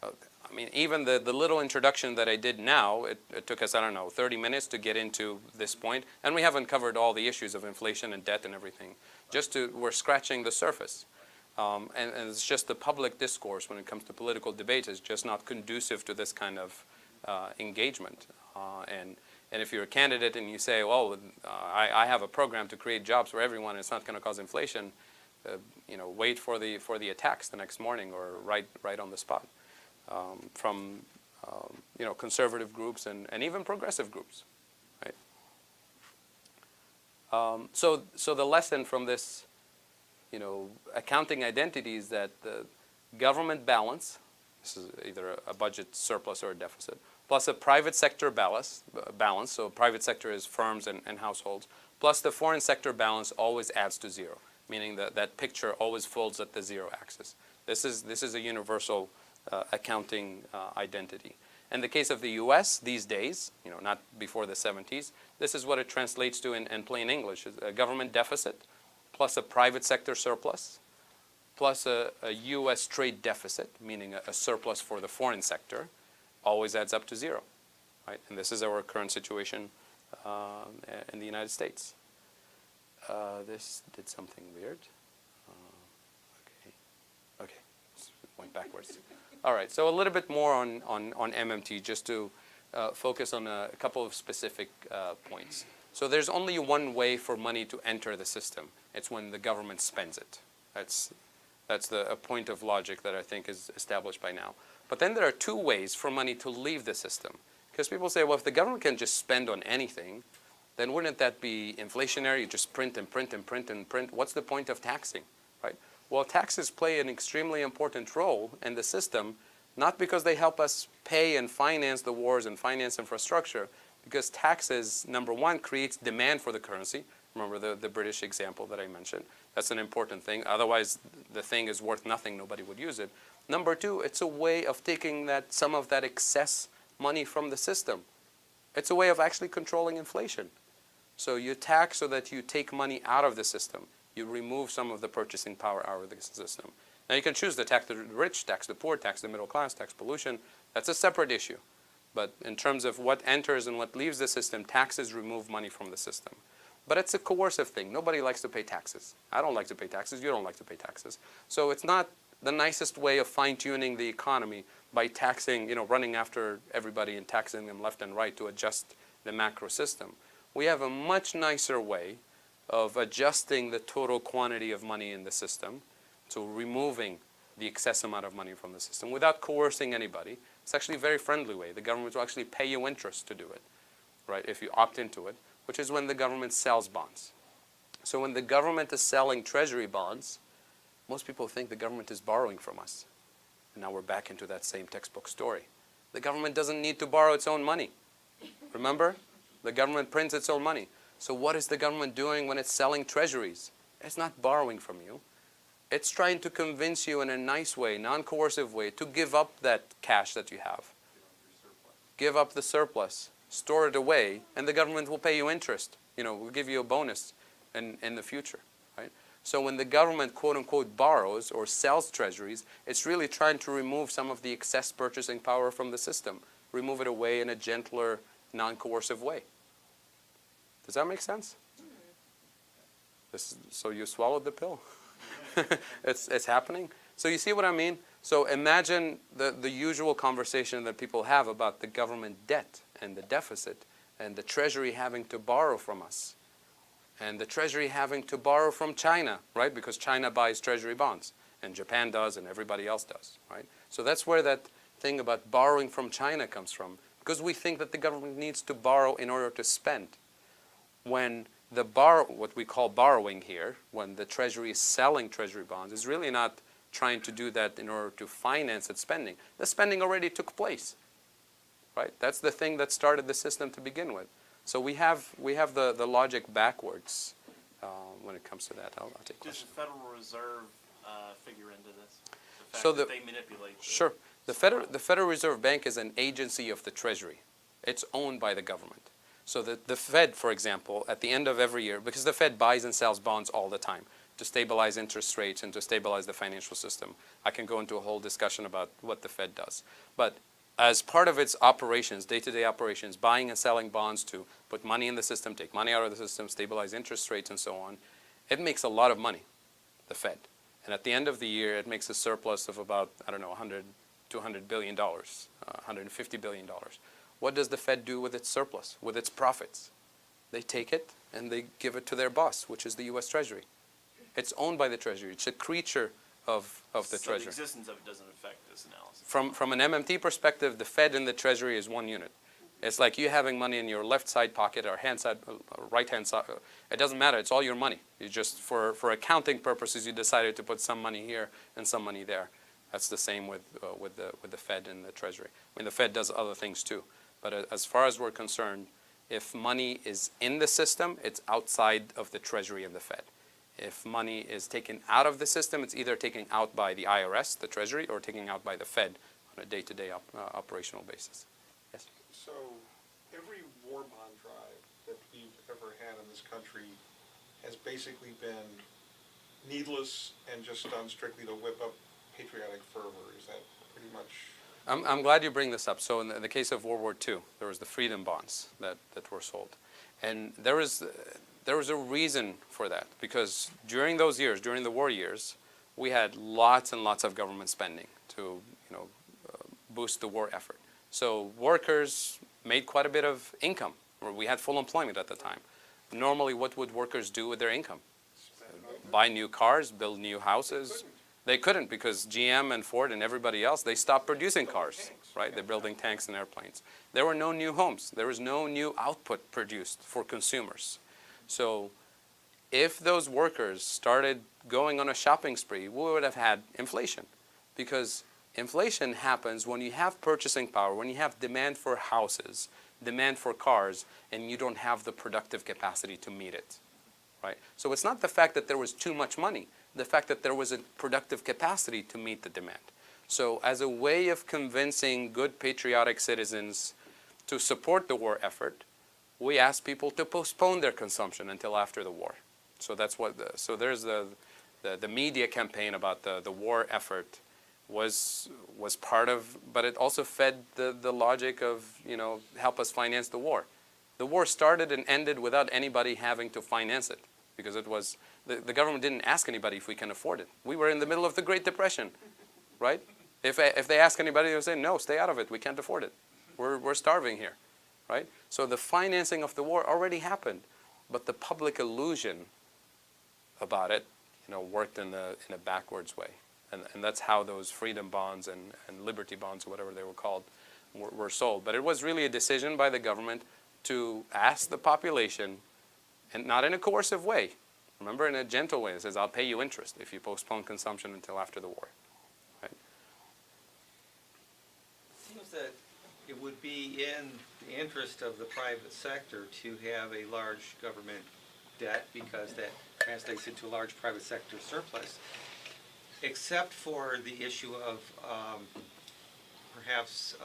S1: I mean, even the little introduction that I did now, it took us, 30 minutes to get into this point, and we haven't covered all the issues of inflation and debt and everything. We're scratching the surface. And it's just the public discourse when it comes to political debate is just not conducive to this kind of engagement. And if you're a candidate and you say, well, I have a program to create jobs for everyone, it's not going to cause inflation, wait for the attacks the next morning or right on the spot from conservative groups and even progressive groups, right? So the lesson from this accounting identities that the government balance, this is either a budget surplus or a deficit, plus a private sector balance, so private sector is firms and households, plus the foreign sector balance always adds to zero, meaning that picture always folds at the zero axis. This is a universal accounting identity. In the case of the U.S. these days, not before the 70s, this is what it translates to in plain English, a government deficit, plus a private sector surplus, plus a U.S. trade deficit, meaning a surplus for the foreign sector, always adds up to zero, right? And this is our current situation in the United States. This did something weird. Okay, it went backwards. All right, so a little bit more on MMT, just to focus on a couple of specific points. So there's only one way for money to enter the system. It's when the government spends it. That's a point of logic that I think is established by now. But then there are two ways for money to leave the system. Because people say, well, if the government can just spend on anything, then wouldn't that be inflationary? You just print and print and print and print. What's the point of taxing, right? Well, taxes play an extremely important role in the system, not because they help us pay and finance the wars and finance infrastructure, because taxes, number one, creates demand for the currency. Remember the British example that I mentioned. That's an important thing. Otherwise, the thing is worth nothing. Nobody would use it. Number two, it's a way of taking some of that excess money from the system. It's a way of actually controlling inflation. So you tax so that you take money out of the system. You remove some of the purchasing power out of the system. Now you can choose to tax the rich, tax the poor, tax the middle class, tax pollution. That's a separate issue. But in terms of what enters and what leaves the system, taxes remove money from the system. But it's a coercive thing. Nobody likes to pay taxes. I don't like to pay taxes. You don't like to pay taxes. So it's not the nicest way of fine-tuning the economy by taxing, running after everybody and taxing them left and right to adjust the macro system. We have a much nicer way of adjusting the total quantity of money in the system, so removing the excess amount of money from the system without coercing anybody. It's actually a very friendly way. The government will actually pay you interest to do it, right, if you opt into it, which is when the government sells bonds. So when the government is selling treasury bonds, most people think the government is borrowing from us. And now we're back into that same textbook story. The government doesn't need to borrow its own money. Remember? The government prints its own money. So what is the government doing when it's selling treasuries? It's not borrowing from you. It's trying to convince you in a nice way, non-coercive way, to give up that cash that you have. Give up the surplus. Store it away, and the government will pay you interest. Will give you a bonus in the future, right? So when the government, quote-unquote, borrows or sells treasuries, it's really trying to remove some of the excess purchasing power from the system. Remove it away in a gentler, non-coercive way. Does that make sense? So you swallowed the pill. It's happening. So you see what I mean? So imagine the usual conversation that people have about the government debt and the deficit and the Treasury having to borrow from us. And the Treasury having to borrow from China, right? Because China buys Treasury bonds, and Japan does, and everybody else does, right? So that's where that thing about borrowing from China comes from, because we think that the government needs to borrow in order to spend. When what we call borrowing here, when the Treasury is selling Treasury bonds, is really not trying to do that in order to finance its spending. The spending already took place, right? That's the thing that started the system to begin with. So we have the logic backwards when it comes to that. I'll take
S4: Does
S1: questions.
S4: the Federal Reserve figure into this? The fact
S1: So
S4: that they manipulate
S1: Sure. The Federal Reserve Bank is an agency of the Treasury. It's owned by the government. So the Fed, for example, at the end of every year, because the Fed buys and sells bonds all the time to stabilize interest rates and to stabilize the financial system. I can go into a whole discussion about what the Fed does. But as part of its operations, day-to-day operations, buying and selling bonds to put money in the system, take money out of the system, stabilize interest rates and so on, it makes a lot of money, the Fed. And at the end of the year, it makes a surplus of about, $100, $200 billion, $150 billion. What does the Fed do with its surplus, with its profits? They take it and they give it to their boss, which is the U.S. Treasury. It's owned by the Treasury. It's a creature of the
S4: So
S1: Treasury.
S4: the existence of it doesn't affect this analysis.
S1: From an MMT perspective, the Fed and the Treasury is one unit. It's like you having money in your left side pocket or right hand side. It doesn't matter. It's all your money. You just for accounting purposes, you decided to put some money here and some money there. That's the same with the Fed and the Treasury. I mean, the Fed does other things too. But as far as we're concerned, if money is in the system, it's outside of the Treasury and the Fed. If money is taken out of the system, it's either taken out by the IRS, the Treasury, or taken out by the Fed on a day-to-day operational basis. Yes?
S7: So every war bond drive that we've ever had in this country has basically been needless and just done strictly to whip up patriotic fervor. Is that pretty much?
S1: I'm glad you bring this up. So in the case of World War II, there was the freedom bonds that were sold. And there was a reason for that, because during those years, during the war years, we had lots and lots of government spending to boost the war effort. So workers made quite a bit of income. We had full employment at the time. Normally, what would workers do with their income? Buy new cars, build new houses, They couldn't because GM and Ford and everybody else, they stopped producing cars, right? They're building tanks and airplanes. There were no new homes. There was no new output produced for consumers. So if those workers started going on a shopping spree, we would have had inflation, because inflation happens when you have purchasing power, when you have demand for houses, demand for cars, and you don't have the productive capacity to meet it, right? So it's not the fact that there was too much money, the fact that there was a productive capacity to meet the demand. So as a way of convincing good patriotic citizens to support the war effort, we asked people to postpone their consumption until after the war. So that's what. So there's the media campaign about the war effort was part of, but it also fed the logic of, you know, help us finance the war. The war started and ended without anybody having to finance it, because it was the government didn't ask anybody if we can afford it. We were in the middle of the Great Depression, right? If they ask anybody, they'll say, no, stay out of it. We can't afford it. We're starving here, right? So the financing of the war already happened, but the public illusion about it, you know, worked in a backwards way, and that's how those freedom bonds and liberty bonds, or whatever they were called, were sold. But it was really a decision by the government to ask the population, and not in a coercive way. Remember, in a gentle way. It says, I'll pay you interest if you postpone consumption until after the war. Right?
S8: It seems that it would be in the interest of the private sector to have a large government debt, because that translates into a large private sector surplus, except for the issue of perhaps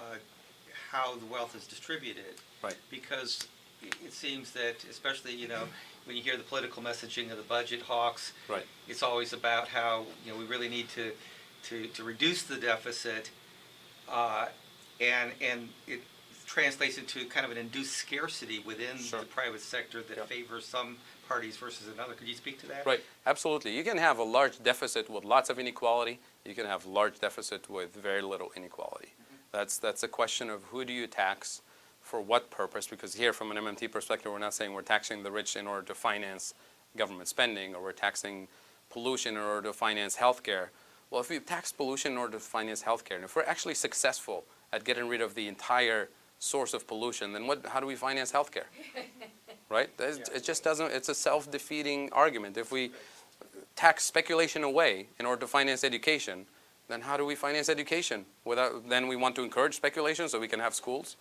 S8: how the wealth is distributed.
S1: Right.
S8: Because it seems that, especially, you know, when you hear the political messaging of the budget hawks,
S1: Right.
S8: it's always about how, you know, we really need to reduce the deficit, and it translates into kind of an induced scarcity within
S1: Sure.
S8: the private sector that
S1: Yep.
S8: favors some parties versus another. Could you speak to that?
S1: Right, absolutely. You can have a large deficit with lots of inequality. You can have large deficit with very little inequality. That's a question of who do you tax, for what purpose, because here from an MMT perspective, we're not saying we're taxing the rich in order to finance government spending, or we're taxing pollution in order to finance healthcare. Well, if we tax pollution in order to finance healthcare, and if we're actually successful at getting rid of the entire source of pollution, then how do we finance healthcare? Right? It just doesn't, it's a self-defeating argument. If we tax speculation away in order to finance education, then how do we finance education? Then we want to encourage speculation so we can have schools?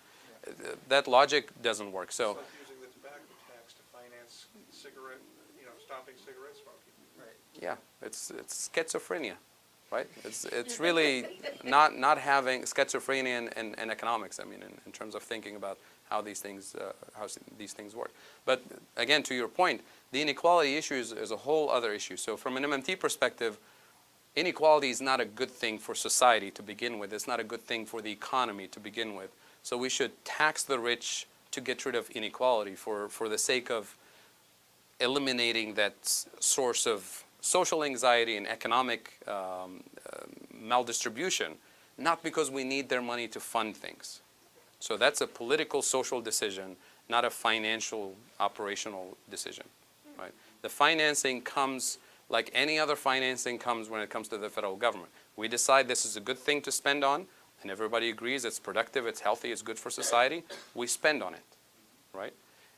S1: That logic doesn't work. So
S7: It's like using the tobacco tax to finance cigarette, stopping cigarette smoking.
S8: Right.
S1: yeah, it's schizophrenia, right? It's really not having schizophrenia in economics. I mean, in terms of thinking about how these things work. But again, to your point, the inequality issue is a whole other issue. So from an MMT perspective, inequality is not a good thing for society to begin with. It's not a good thing for the economy to begin with. So we should tax the rich to get rid of inequality for the sake of eliminating that source of social anxiety and economic maldistribution, not because we need their money to fund things. So that's a political, social decision, not a financial, operational decision, right? The financing comes like any other financing comes when it comes to the federal government. We decide this is a good thing to spend on, and everybody agrees it's productive, it's healthy, it's good for society. We spend on it, right?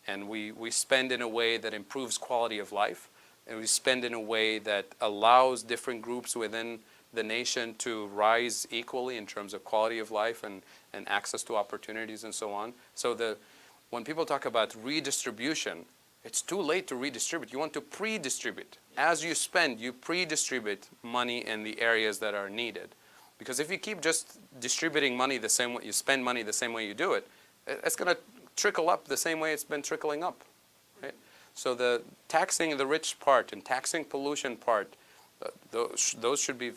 S1: And we spend in a way that improves quality of life, and we spend in a way that allows different groups within the nation to rise equally in terms of quality of life and access to opportunities and so on. So when people talk about redistribution, it's too late to redistribute. You want to pre-distribute. As you spend, you pre-distribute money in the areas that are needed. Because if you keep just distributing money the same way, you spend money the same way you do it, it's going to trickle up the same way it's been trickling up. Right? So the taxing the rich part and taxing pollution part, those should be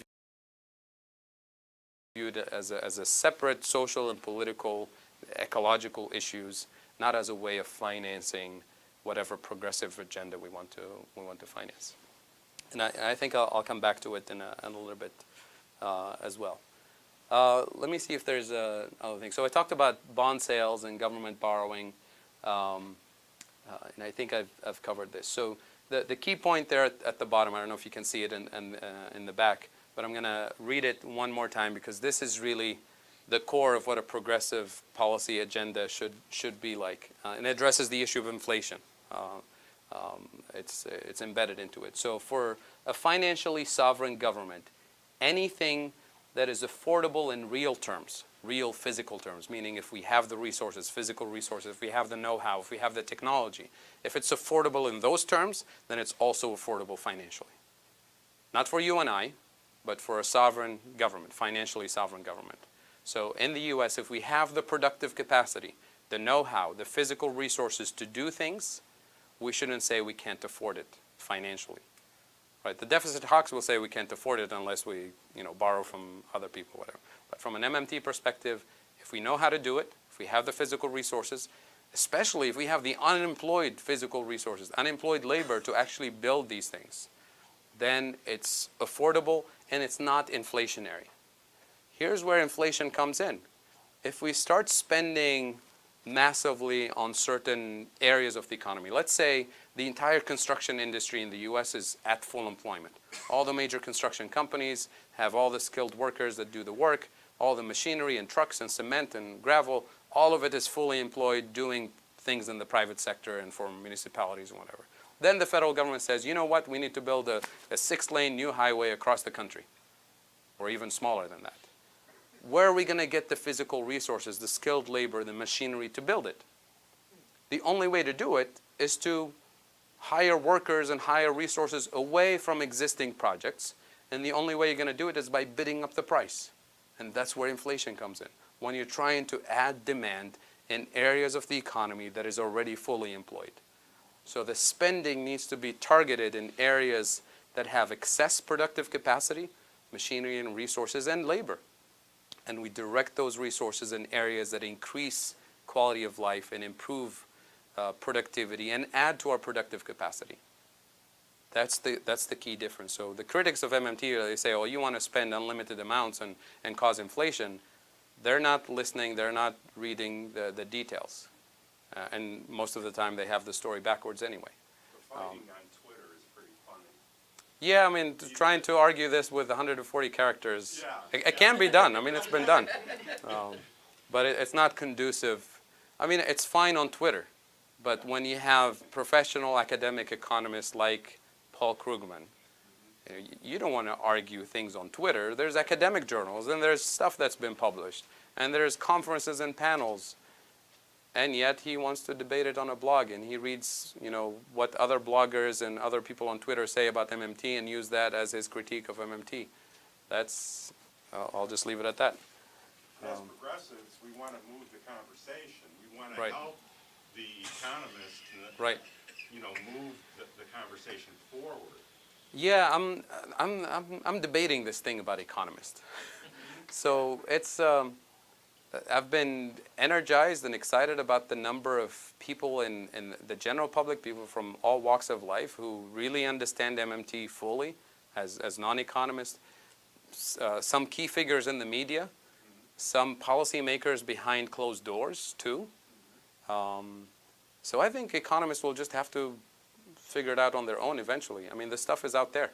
S1: viewed as a separate social and political, ecological issues, not as a way of financing whatever progressive agenda we want to finance. And I think I'll come back to it in a little bit as well. Let me see if there's other things. So I talked about bond sales and government borrowing, and I think I've covered this. So the key point there at the bottom, I don't know if you can see it in the back, but I'm going to read it one more time because this is really the core of what a progressive policy agenda should be like. And it addresses the issue of inflation. It's embedded into it. So for a financially sovereign government, anything that is affordable in real terms, real physical terms, meaning if we have the resources, physical resources, if we have the know-how, if we have the technology, if it's affordable in those terms, then it's also affordable financially. Not for you and I, but for a sovereign government, financially sovereign government. So in the US, if we have the productive capacity, the know-how, the physical resources to do things, we shouldn't say we can't afford it financially. Right? The deficit hawks will say we can't afford it unless we, borrow from other people, whatever. But from an MMT perspective, if we know how to do it, if we have the physical resources, especially if we have the unemployed physical resources, unemployed labor to actually build these things, then it's affordable and it's not inflationary. Here's where inflation comes in. If we start spending massively on certain areas of the economy, let's say the entire construction industry in the US is at full employment. All the major construction companies have all the skilled workers that do the work, all the machinery and trucks and cement and gravel, all of it is fully employed doing things in the private sector and for municipalities and whatever. Then the federal government says, you know what, we need to build a 6-lane new highway across the country, or even smaller than that. Where are we going to get the physical resources, the skilled labor, the machinery to build it? The only way to do it is to hire workers and hire resources away from existing projects, and the only way you're going to do it is by bidding up the price. And that's where inflation comes in, when you're trying to add demand in areas of the economy that is already fully employed. So the spending needs to be targeted in areas that have excess productive capacity, machinery and resources, and labor. And we direct those resources in areas that increase quality of life and improve productivity and add to our productive capacity. That's the key difference. So the critics of MMT, they say, oh, you want to spend unlimited amounts and cause inflation. They're not listening, they're not reading the details. And most of the time they have the story backwards anyway.
S3: The fighting on Twitter is pretty funny.
S1: Yeah, I mean, trying to argue this with 140 characters,
S3: Yeah.
S1: it can be done. I mean, it's been done. But it's not conducive. I mean, it's fine on Twitter. But when you have professional academic economists like Paul Krugman, you don't want to argue things on Twitter. There's academic journals, and there's stuff that's been published, and there's conferences and panels. And yet he wants to debate it on a blog, and he reads, what other bloggers and other people on Twitter say about MMT and use that as his critique of MMT. That's, I'll just leave it at that.
S3: As progressives, we want to move the conversation. We want to
S1: Right.
S3: help the economists to,
S1: Right.
S3: move the conversation forward.
S1: Yeah, I'm debating this thing about economists. So it's I've been energized and excited about the number of people in the general public, people from all walks of life who really understand MMT fully as non-economists. Some key figures in the media, some policymakers behind closed doors too. So I think economists will just have to figure it out on their own eventually. I mean, the stuff is out there.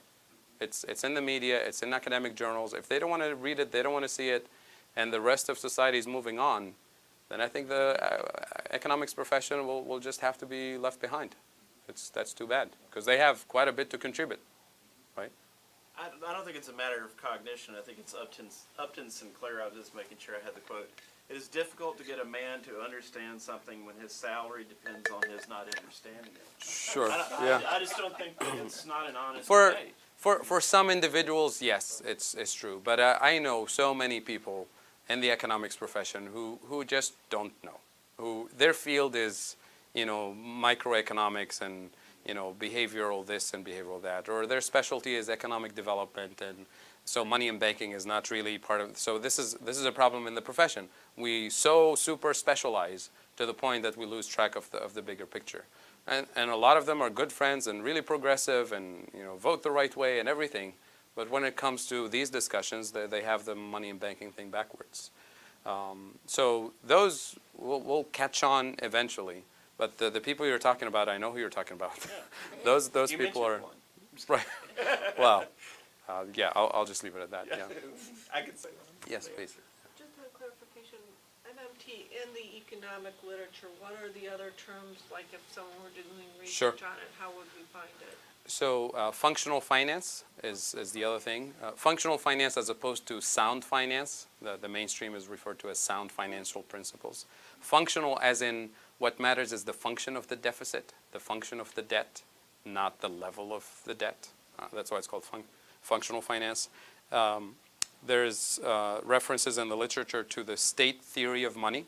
S1: It's in the media, it's in academic journals. If they don't want to read it, they don't want to see it, and the rest of society is moving on, then I think the economics profession will just have to be left behind. That's too bad, because they have quite a bit to contribute, right?
S4: I don't think it's a matter of cognition. I think it's Upton Sinclair. I was just making sure I had the quote. It is difficult to get a man to understand something when his salary depends on his not understanding it.
S1: Sure,
S4: I just don't think that it's not an honest debate.
S1: For some individuals, yes, it's true. But I know so many people in the economics profession who just don't know. Who their field is, microeconomics and behavioral this and behavioral that, or their specialty is economic development, and so money and banking is not really part of. So this is a problem in the profession. We so super specialize to the point that we lose track of the bigger picture. And a lot of them are good friends and really progressive and vote the right way and everything. But when it comes to these discussions, they have the money and banking thing backwards. So those will catch on eventually. But the people you're talking about, I know who you're talking about.
S4: Yeah.
S1: those
S4: You
S1: people are
S4: mentioned one.
S1: right. Well, Yeah, I'll just leave it at that, yeah.
S4: I could say that.
S1: Yes, please.
S6: Just a clarification, MMT, in the economic literature, what are the other terms, like if someone were doing
S1: Sure.
S6: research on it, how would we find it?
S1: So functional finance is the other thing. Functional finance as opposed to sound finance. The mainstream is referred to as sound financial principles. Functional as in what matters is the function of the deficit, the function of the debt, not the level of the debt. That's why it's called functional finance. There's references in the literature to the state theory of money,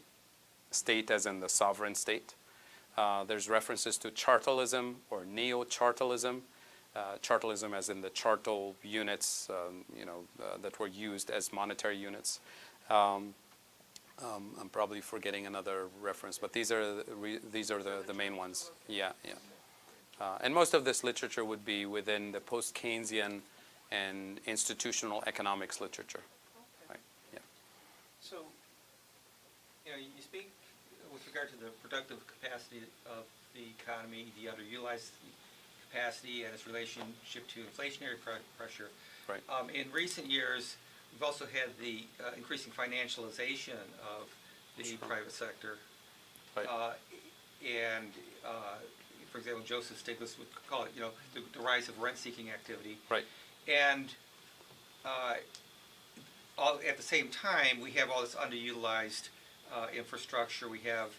S1: state as in the sovereign state. There's references to chartalism or neo-chartalism. Chartalism as in the chartal units, that were used as monetary units. I'm probably forgetting another reference, but these are the main ones. Yeah, yeah. And most of this literature would be within the post-Keynesian and institutional economics literature. Right? Yeah.
S8: So, you speak with regard to the productive capacity of the economy, the underutilized capacity and its relationship to inflationary pressure.
S1: Right.
S8: In recent years, we've also had the increasing financialization of the private sector.
S1: Right.
S8: For example, Joseph Stiglitz would call it, the rise of rent-seeking activity.
S1: Right.
S8: And at the same time, we have all this underutilized infrastructure. We have,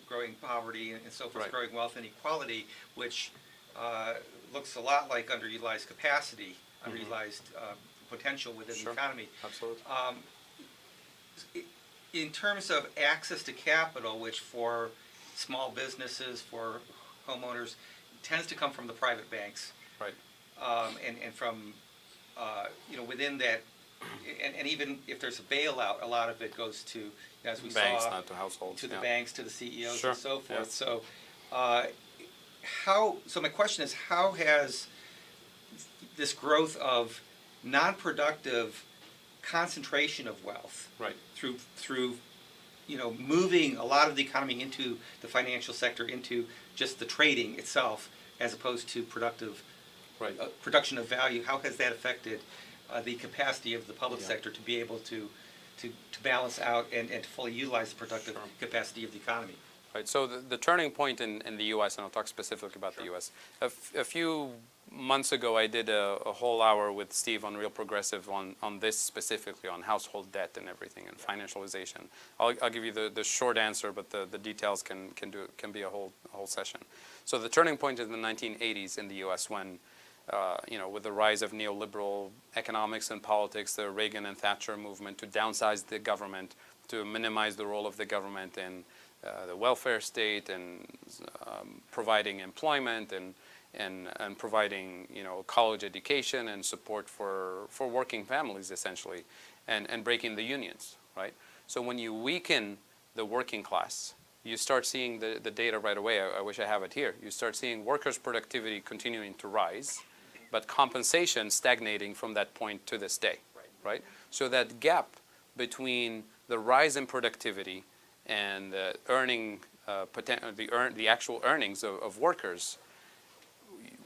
S8: growing poverty and so forth,
S1: Right.
S8: growing wealth inequality, which looks a lot like underutilized capacity, underutilized potential within
S1: Sure.
S8: the economy.
S1: Absolutely.
S8: In terms of access to capital, which for small businesses, for homeowners, tends to come from the private banks.
S1: Right.
S8: And from, within that, and even if there's a bailout, a lot of it goes to, as we
S1: Banks,
S8: saw,
S1: not to households.
S8: to the
S1: yeah.
S8: banks, to the CEOs,
S1: Sure,
S8: and so forth.
S1: yeah.
S8: So my question is, how has this growth of non-productive concentration of wealth
S1: Right.
S8: through moving a lot of the economy into the financial sector, into just the trading itself, as opposed to productive
S1: Right.
S8: production of value, how has that affected the capacity of the public
S1: Yeah.
S8: sector to be able to balance out and to fully utilize the productive
S1: Sure.
S8: capacity of the economy?
S1: Right. So the turning point in the U.S., and I'll talk specifically about the U.S. A few months ago, I did a whole hour with Steve on Real Progressive on this specifically, on household debt and everything and financialization. I'll give you the short answer, but the details can be a whole session. So the turning point is in the 1980s in the U.S. when with the rise of neoliberal economics and politics, the Reagan and Thatcher movement to downsize the government, to minimize the role of the government in the welfare state and providing employment and providing college education and support for working families essentially, and breaking the unions, right? So when you weaken the working class, you start seeing the data right away. I wish I have it here. You start seeing workers' productivity continuing to rise, but compensation stagnating from that point to this day, right? So that gap between the rise in productivity and the earning the actual earnings of workers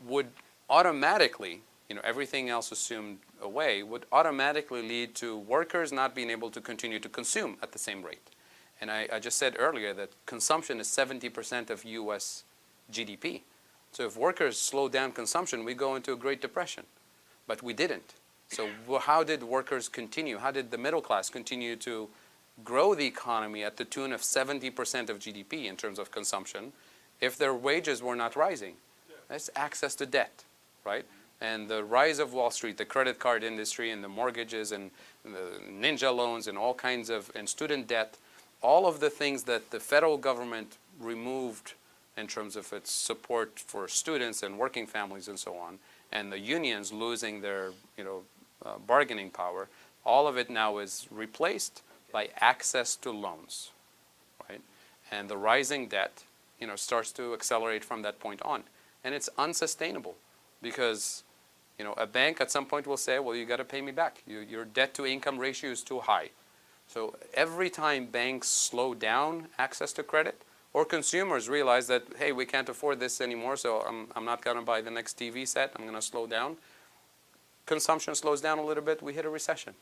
S1: would automatically, everything else assumed away, would automatically lead to workers not being able to continue to consume at the same rate. And I just said earlier that consumption is 70% of U.S. GDP. So if workers slow down consumption, we go into a Great Depression. But we didn't. So how did workers continue? How did the middle class continue to grow the economy at the tune of 70% of GDP in terms of consumption if their wages were not rising? That's access to debt, right? And the rise of Wall Street, the credit card industry and the mortgages and the ninja loans and all kinds of, and student debt, all of the things that the federal government removed in terms of its support for students and working families and so on, and the unions losing their bargaining power, all of it now is replaced by access to loans, right? And the rising debt, starts to accelerate from that point on. And it's unsustainable because, a bank at some point will say, well, you got to pay me back. Your debt to income ratio is too high. So every time banks slow down access to credit, or consumers realize that, hey, we can't afford this anymore, so I'm not going to buy the next TV set, I'm going to slow down, consumption slows down a little bit, we hit a recession.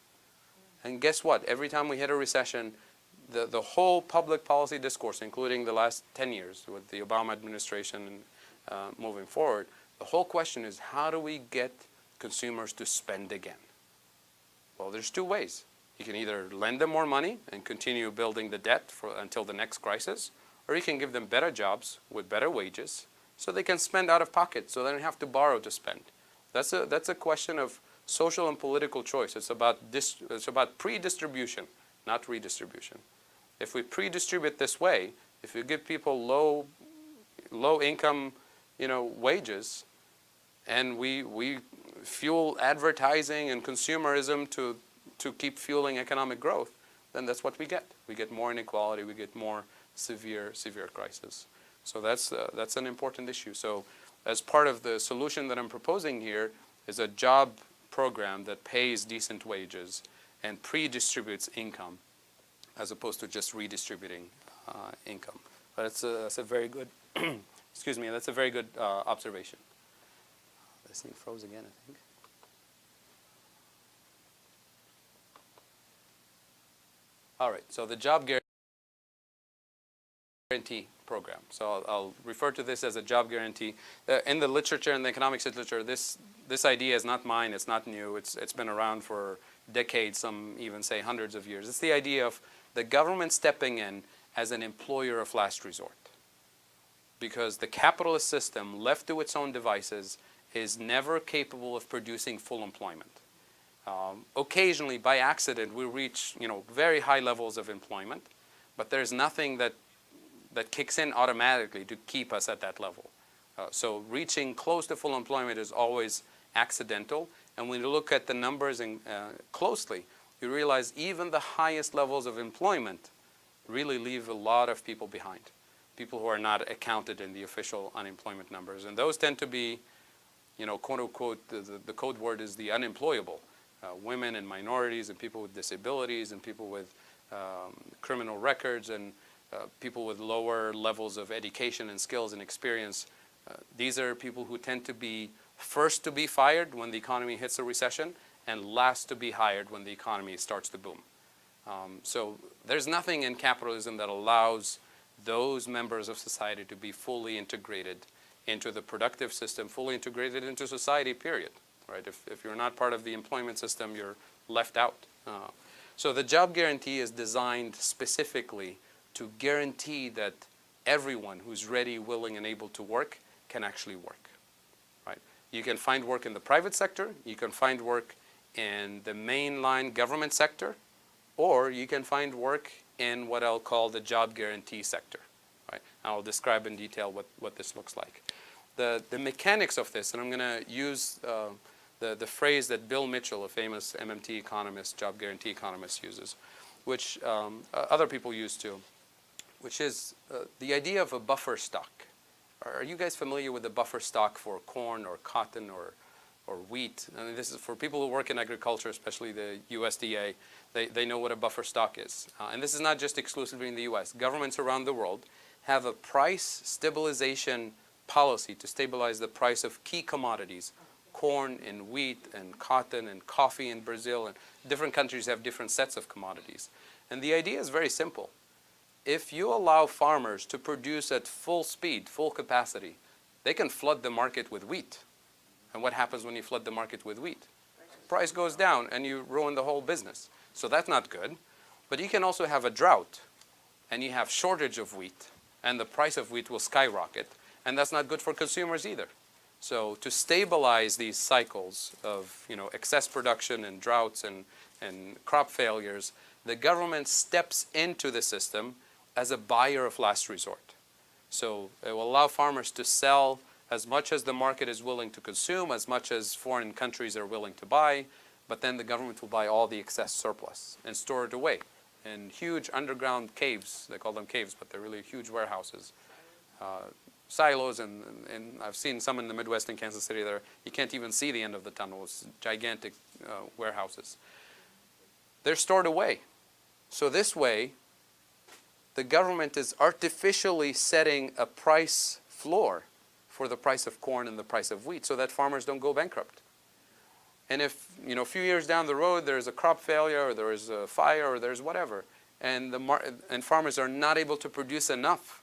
S1: And guess what? Every time we hit a recession, the whole public policy discourse, including the last 10 years with the Obama administration and moving forward, the whole question is, how do we get consumers to spend again? Well, there's two ways. You can either lend them more money and continue building the debt until the next crisis, or you can give them better jobs with better wages so they can spend out of pocket, so they don't have to borrow to spend. That's a question of social and political choice. It's about pre-distribution, not redistribution. If we pre-distribute this way, if you give people low income, wages, and we fuel advertising and consumerism to keep fueling economic growth, then that's what we get. We get more inequality. We get more severe crisis. So that's an important issue. So as part of the solution that I'm proposing here is a job program that pays decent wages and pre-distributes income as opposed to just redistributing income. But that's a very good, excuse me, that's a very good observation. This thing froze again, I think. All right, so the job guarantee program. So I'll refer to this as a job guarantee. In the literature, in the economics literature, this idea is not mine, it's not new, it's been around for decades, some even say hundreds of years. It's the idea of the government stepping in as an employer of last resort. Because the capitalist system, left to its own devices, is never capable of producing full employment. Occasionally, by accident, we reach very high levels of employment, but there's nothing that kicks in automatically to keep us at that level. So reaching close to full employment is always accidental, and when you look at the numbers closely, you realize even the highest levels of employment really leave a lot of people behind, people who are not accounted in the official unemployment numbers. And those tend to be, quote unquote, the code word is the unemployable. Women and minorities and people with disabilities and people with criminal records and people with lower levels of education and skills and experience. These are people who tend to be first to be fired when the economy hits a recession and last to be hired when the economy starts to boom. So there's nothing in capitalism that allows those members of society to be fully integrated into the productive system, fully integrated into society, period. Right? If you're not part of the employment system, you're left out. So the job guarantee is designed specifically to guarantee that everyone who's ready, willing, and able to work can actually work. Right? You can find work in the private sector, you can find work in the mainline government sector, or you can find work in what I'll call the job guarantee sector. Right? I'll describe in detail what this looks like. The mechanics of this, and I'm going to use the phrase that Bill Mitchell, a famous MMT economist, job guarantee economist, uses, which other people use too, which is the idea of a buffer stock. Are you guys familiar with the buffer stock for corn or cotton or wheat? I mean, this is for people who work in agriculture, especially the USDA. They know what a buffer stock is. And this is not just exclusively in the US. Governments around the world have a price stabilization policy to stabilize the price of key commodities, corn and wheat and cotton and coffee in Brazil, and different countries have different sets of commodities. And the idea is very simple. If you allow farmers to produce at full speed, full capacity, they can flood the market with wheat. And what happens when you flood the market with wheat? Price goes down and you ruin the whole business. So that's not good. But you can also have a drought and you have shortage of wheat and the price of wheat will skyrocket. And that's not good for consumers either. So to stabilize these cycles of excess production and droughts and crop failures, the government steps into the system as a buyer of last resort. So it will allow farmers to sell as much as the market is willing to consume, as much as foreign countries are willing to buy, but then the government will buy all the excess surplus and store it away in huge underground caves. They call them caves, but they're really huge warehouses. Silos, and I've seen some in the Midwest in Kansas City there. You can't even see the end of the tunnel. It's gigantic warehouses. They're stored away. So this way, the government is artificially setting a price floor for the price of corn and the price of wheat so that farmers don't go bankrupt. And if, a few years down the road there's a crop failure or there's a fire or there's whatever, and and farmers are not able to produce enough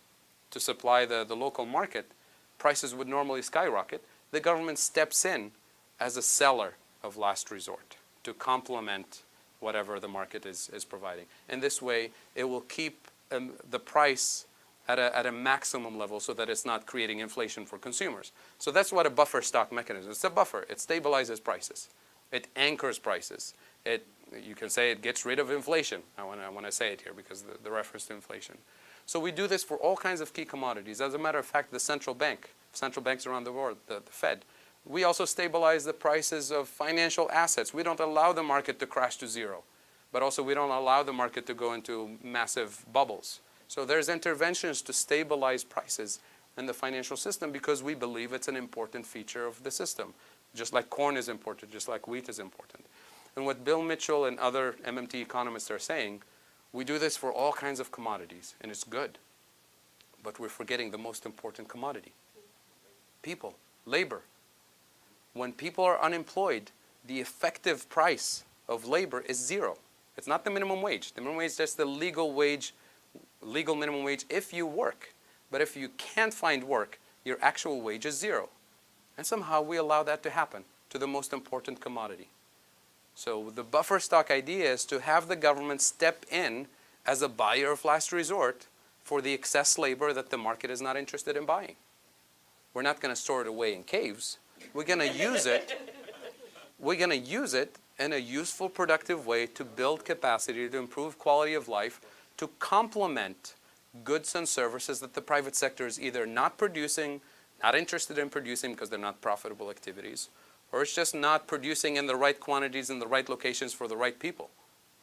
S1: to supply the local market, prices would normally skyrocket. The government steps in as a seller of last resort to complement whatever the market is providing. And this way, it will keep the price at a maximum level so that it's not creating inflation for consumers. So that's what a buffer stock mechanism is. It's a buffer. It stabilizes prices. It anchors prices. You can say it gets rid of inflation. I want to say it here because the reference to inflation. So we do this for all kinds of key commodities. As a matter of fact, the central banks around the world, the Fed, we also stabilize the prices of financial assets. We don't allow the market to crash to zero, but also we don't allow the market to go into massive bubbles. So there's interventions to stabilize prices in the financial system because we believe it's an important feature of the system. Just like corn is important, just like wheat is important. And what Bill Mitchell and other MMT economists are saying, we do this for all kinds of commodities, and it's good. But we're forgetting the most important commodity. People, labor. When people are unemployed, the effective price of labor is zero. It's not the minimum wage. The minimum wage is just the legal minimum wage if you work. But if you can't find work, your actual wage is zero. And somehow we allow that to happen to the most important commodity. So the buffer stock idea is to have the government step in as a buyer of last resort for the excess labor that the market is not interested in buying. We're not going to store it away in caves. We're going to use it. We're going to use it in a useful, productive way to build capacity, to improve quality of life, to complement goods and services that the private sector is either not producing, not interested in producing because they're not profitable activities, or it's just not producing in the right quantities in the right locations for the right people.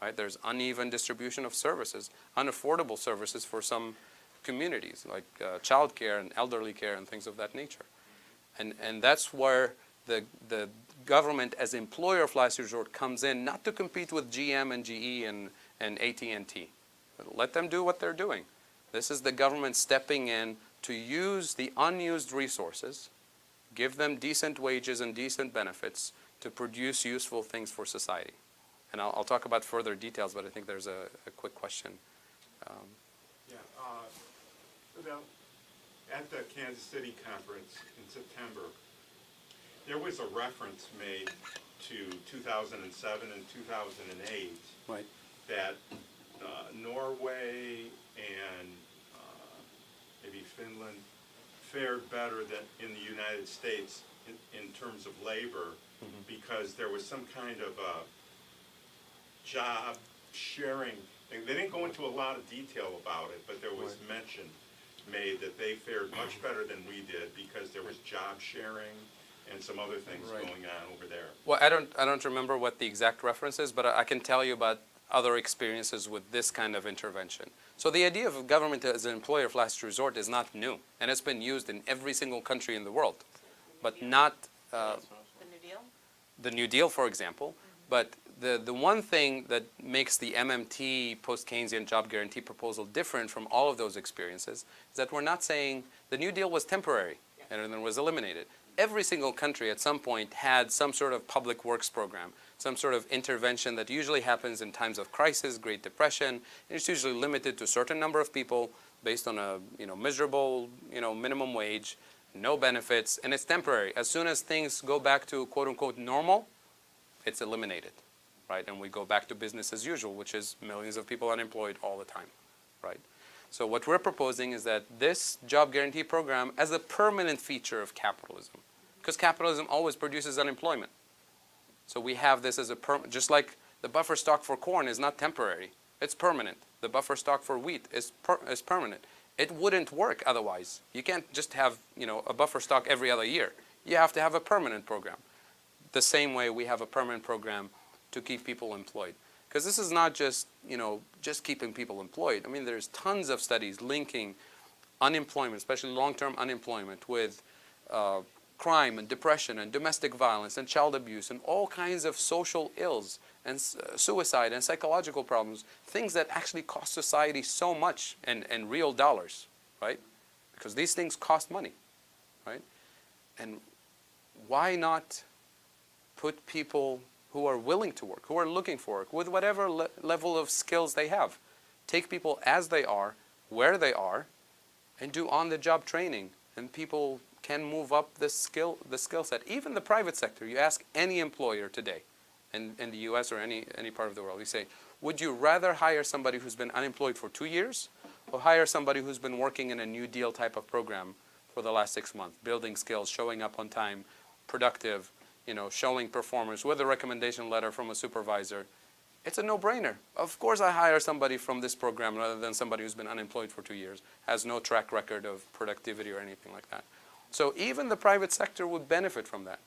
S1: Right? There's uneven distribution of services, unaffordable services for some communities, like child care and elderly care and things of that nature. And that's where the government as employer of last resort comes in, not to compete with GM and GE and AT&T. Let them do what they're doing. This is the government stepping in to use the unused resources, give them decent wages and decent benefits to produce useful things for society. And I'll talk about further details, but I think there's a quick question.
S3: Fadhel, at the Kansas City conference in September, there was a reference made to 2007 and 2008
S1: Right.
S3: that Norway and maybe Finland fared better than in the United States in terms of labor because there was some kind of a job sharing thing. They didn't go into a lot of detail about it, but there was mention made that they fared much better than we did because there was job sharing and some other things going on over there.
S1: Well, I don't remember what the exact reference is, but I can tell you about other experiences with this kind of intervention. So the idea of government as an employer of last resort is not new, and it's been used in every single country in the world, but not
S5: The New Deal?
S1: the New Deal, for example. But the one thing that makes the MMT post-Keynesian job guarantee proposal different from all of those experiences is that we're not saying the New Deal was temporary and then was eliminated. Every single country at some point had some sort of public works program, some sort of intervention that usually happens in times of crisis, Great Depression, and it's usually limited to a certain number of people based on a miserable minimum wage, no benefits, and it's temporary. As soon as things go back to quote-unquote normal, it's eliminated, right? And we go back to business as usual, which is millions of people unemployed all the time, right? So what we're proposing is that this job guarantee program as a permanent feature of capitalism, because capitalism always produces unemployment. So we have this as just like the buffer stock for corn is not temporary, it's permanent. The buffer stock for wheat is permanent. It wouldn't work otherwise. You can't just have a buffer stock every other year. You have to have a permanent program. The same way we have a permanent program to keep people employed. Because this is not just, just keeping people employed. I mean, there's tons of studies linking unemployment, especially long-term unemployment, with crime and depression and domestic violence and child abuse and all kinds of social ills and suicide and psychological problems, things that actually cost society so much and real dollars, right? Because these things cost money, right? And why not put people who are willing to work, who are looking for work, with whatever level of skills they have. Take people as they are, where they are, and do on-the-job training. And people can move up the skill set. Even the private sector, you ask any employer today, in the US or any part of the world, you say, would you rather hire somebody who's been unemployed for 2 years, or hire somebody who's been working in a New Deal type of program for the last 6 months, building skills, showing up on time, productive, showing performance with a recommendation letter from a supervisor? It's a no-brainer. Of course I hire somebody from this program rather than somebody who's been unemployed for 2 years, has no track record of productivity or anything like that. So even the private sector would benefit from that.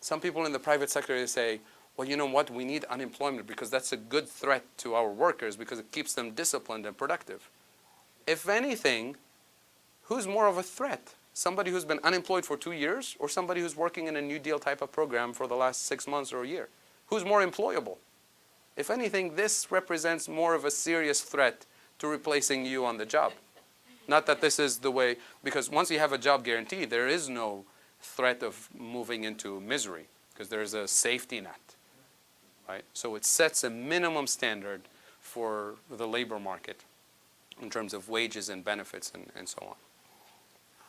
S1: Some people in the private sector, they say, well, you know what, we need unemployment because that's a good threat to our workers because it keeps them disciplined and productive. If anything, who's more of a threat? Somebody who's been unemployed for 2 years, or somebody who's working in a New Deal type of program for the last 6 months or a year? Who's more employable? If anything, this represents more of a serious threat to replacing you on the job. Not that this is the way, because once you have a job guarantee, there is no threat of moving into misery, because there is a safety net, right? So it sets a minimum standard for the labor market in terms of wages and benefits and so on.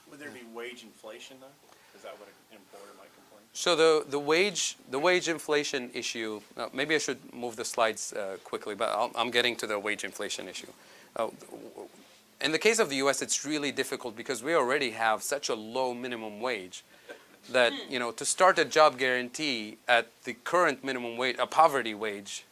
S4: Would there be wage inflation though? Is that what an employer might complain?
S1: So the wage inflation issue, maybe I should move the slides quickly, but I'm getting to the wage inflation issue. In the case of the US, it's really difficult because we already have such a low minimum wage that, to start a job guarantee at the current minimum wage, a poverty wage,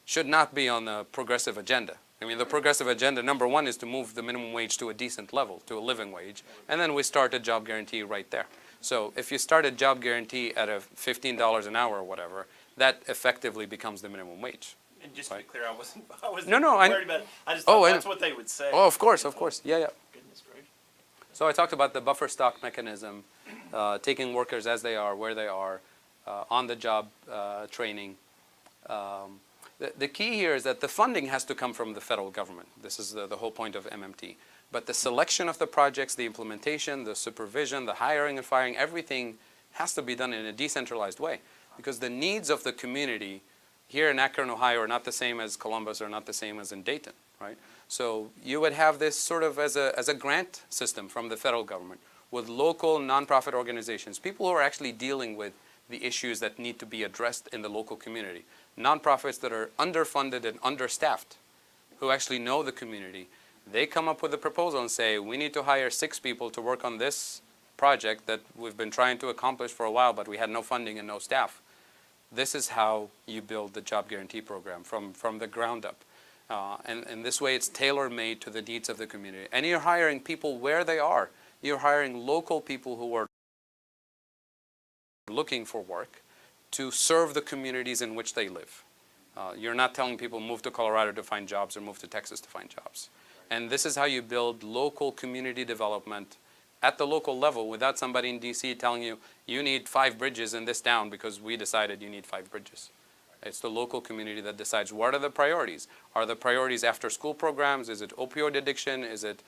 S1: should not be on the progressive agenda. I mean, the progressive agenda, number one, is to move the minimum wage to a decent level, to a living wage, and then we start a job guarantee right there. So if you start a job guarantee at a $15 an hour or whatever, that effectively becomes the minimum wage.
S4: And just to be clear, I wasn't
S1: No,
S4: worried about it. I just thought that's what they would say.
S1: Oh, of course, yeah.
S4: Goodness gracious.
S1: So I talked about the buffer stock mechanism, taking workers as they are, where they are, on-the-job training. The key here is that the funding has to come from the federal government. This is the whole point of MMT. But the selection of the projects, the implementation, the supervision, the hiring and firing, everything has to be done in a decentralized way. Because the needs of the community here in Akron, Ohio are not the same as Columbus or not the same as in Dayton, right? So you would have this sort of as a grant system from the federal government with local nonprofit organizations, people who are actually dealing with the issues that need to be addressed in the local community. Nonprofits that are underfunded and understaffed, who actually know the community. They come up with a proposal and say, we need to hire 6 people to work on this project that we've been trying to accomplish for a while, but we had no funding and no staff. This is how you build the job guarantee program from the ground up. And this way it's tailor-made to the needs of the community. And you're hiring people where they are. You're hiring local people who are looking for work to serve the communities in which they live. You're not telling people move to Colorado to find jobs or move to Texas to find jobs. And this is how you build local community development at the local level without somebody in DC telling you, you need 5 bridges in this town because we decided you need 5 bridges. It's the local community that decides what are the priorities. Are the priorities after school programs? Is it opioid addiction? Is it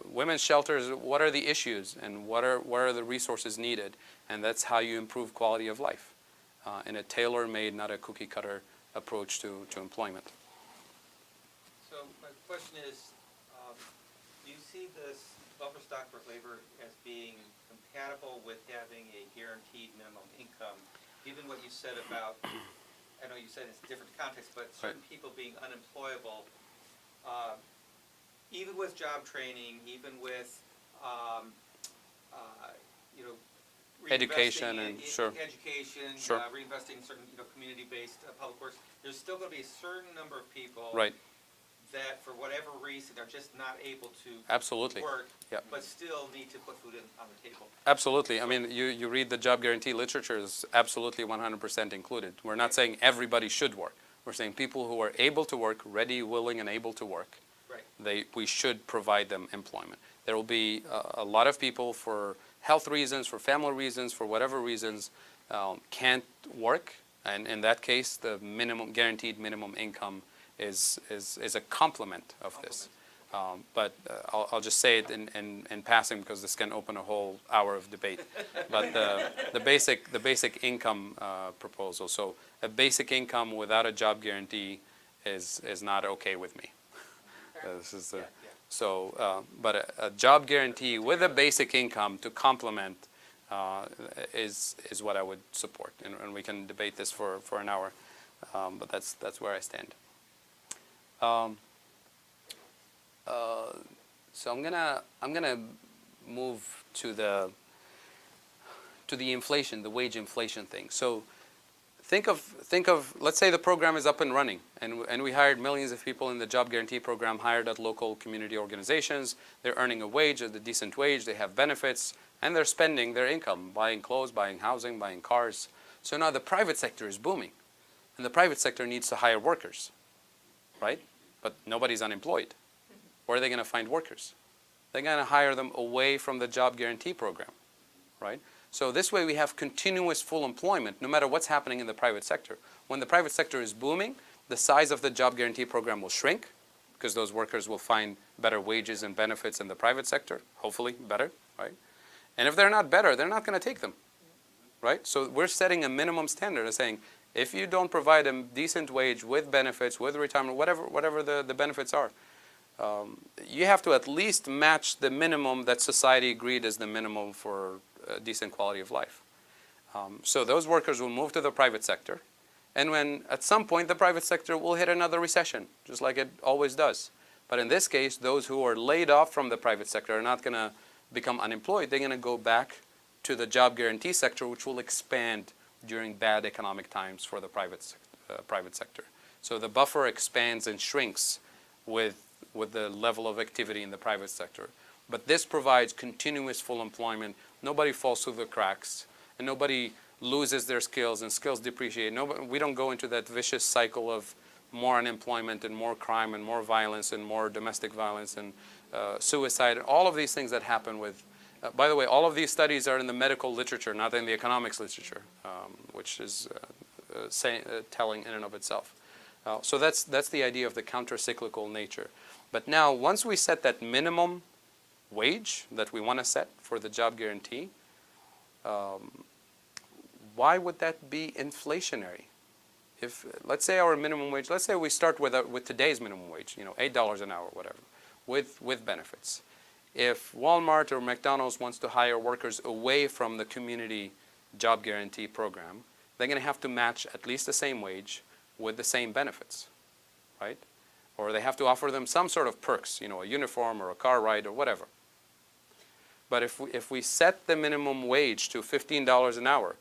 S1: women's shelters? What are the issues and what are the resources needed? And that's how you improve quality of life in a tailor-made, not a cookie-cutter approach to employment.
S8: So my question is, do you see this buffer stock for labor as being compatible with having a guaranteed minimum income? Given what you said about, I know you said it's a different context, but certain people being unemployable, even with job training, even with,
S1: Education
S8: reinvesting
S1: and sure.
S8: education,
S1: Sure.
S8: reinvesting in certain community-based public works, there's still going to be a certain number of people
S1: Right.
S8: that for whatever reason are just not able to
S1: Absolutely.
S8: work,
S1: Yep.
S8: but still need to put food on the table.
S1: Absolutely. I mean, you read the job guarantee literature is absolutely 100% included. We're not saying everybody should work. We're saying people who are able to work, ready, willing, and able to work,
S8: Right.
S1: we should provide them employment. There will be a lot of people for health reasons, for family reasons, for whatever reasons, can't work. And in that case, the guaranteed minimum income is a complement of this. But I'll just say it in passing because this can open a whole hour of debate. But the basic income proposal. So a basic income without a job guarantee is not okay with me. This is but a job guarantee with a basic income to complement is what I would support, and we can debate this for an hour. But that's where I stand. So I'm gonna move to the inflation, the wage inflation thing. So think of let's say the program is up and running, and we hired millions of people in the job guarantee program, hired at local community organizations. They're earning a wage, a decent wage. They have benefits, and they're spending their income, buying clothes, buying housing, buying cars. So now the private sector is booming, and the private sector needs to hire workers, right? But nobody's unemployed. Where are they going to find workers? They're going to hire them away from the job guarantee program, right? So this way we have continuous full employment no matter what's happening in the private sector. When the private sector is booming, the size of the job guarantee program will shrink because those workers will find better wages and benefits in the private sector, hopefully better, right? And if they're not better, they're not going to take them, right? So we're setting a minimum standard of saying, if you don't provide a decent wage with benefits, with retirement, whatever the benefits are, you have to at least match the minimum that society agreed is the minimum for a decent quality of life. So those workers will move to the private sector, and when at some point the private sector will hit another recession, just like it always does. But in this case, those who are laid off from the private sector are not going to become unemployed. They're going to go back to the job guarantee sector, which will expand during bad economic times for the private sector. So the buffer expands and shrinks with the level of activity in the private sector. But this provides continuous full employment. Nobody falls through the cracks, and nobody loses their skills, and skills depreciate. We don't go into that vicious cycle of more unemployment and more crime and more violence and more domestic violence and suicide, and all of these things that happen with. By the way, all of these studies are in the medical literature, not in the economics literature, which is telling in and of itself. So that's the idea of the counter-cyclical nature. But now, once we set that minimum wage that we want to set for the job guarantee, why would that be inflationary? If, let's say our minimum wage, let's say we start with today's minimum wage, $8 an hour, whatever, with benefits. If Walmart or McDonald's wants to hire workers away from the community job guarantee program, they're going to have to match at least the same wage with the same benefits, right? Or they have to offer them some sort of perks, a uniform or a car ride or whatever. But if we set the minimum wage to $15 an hour,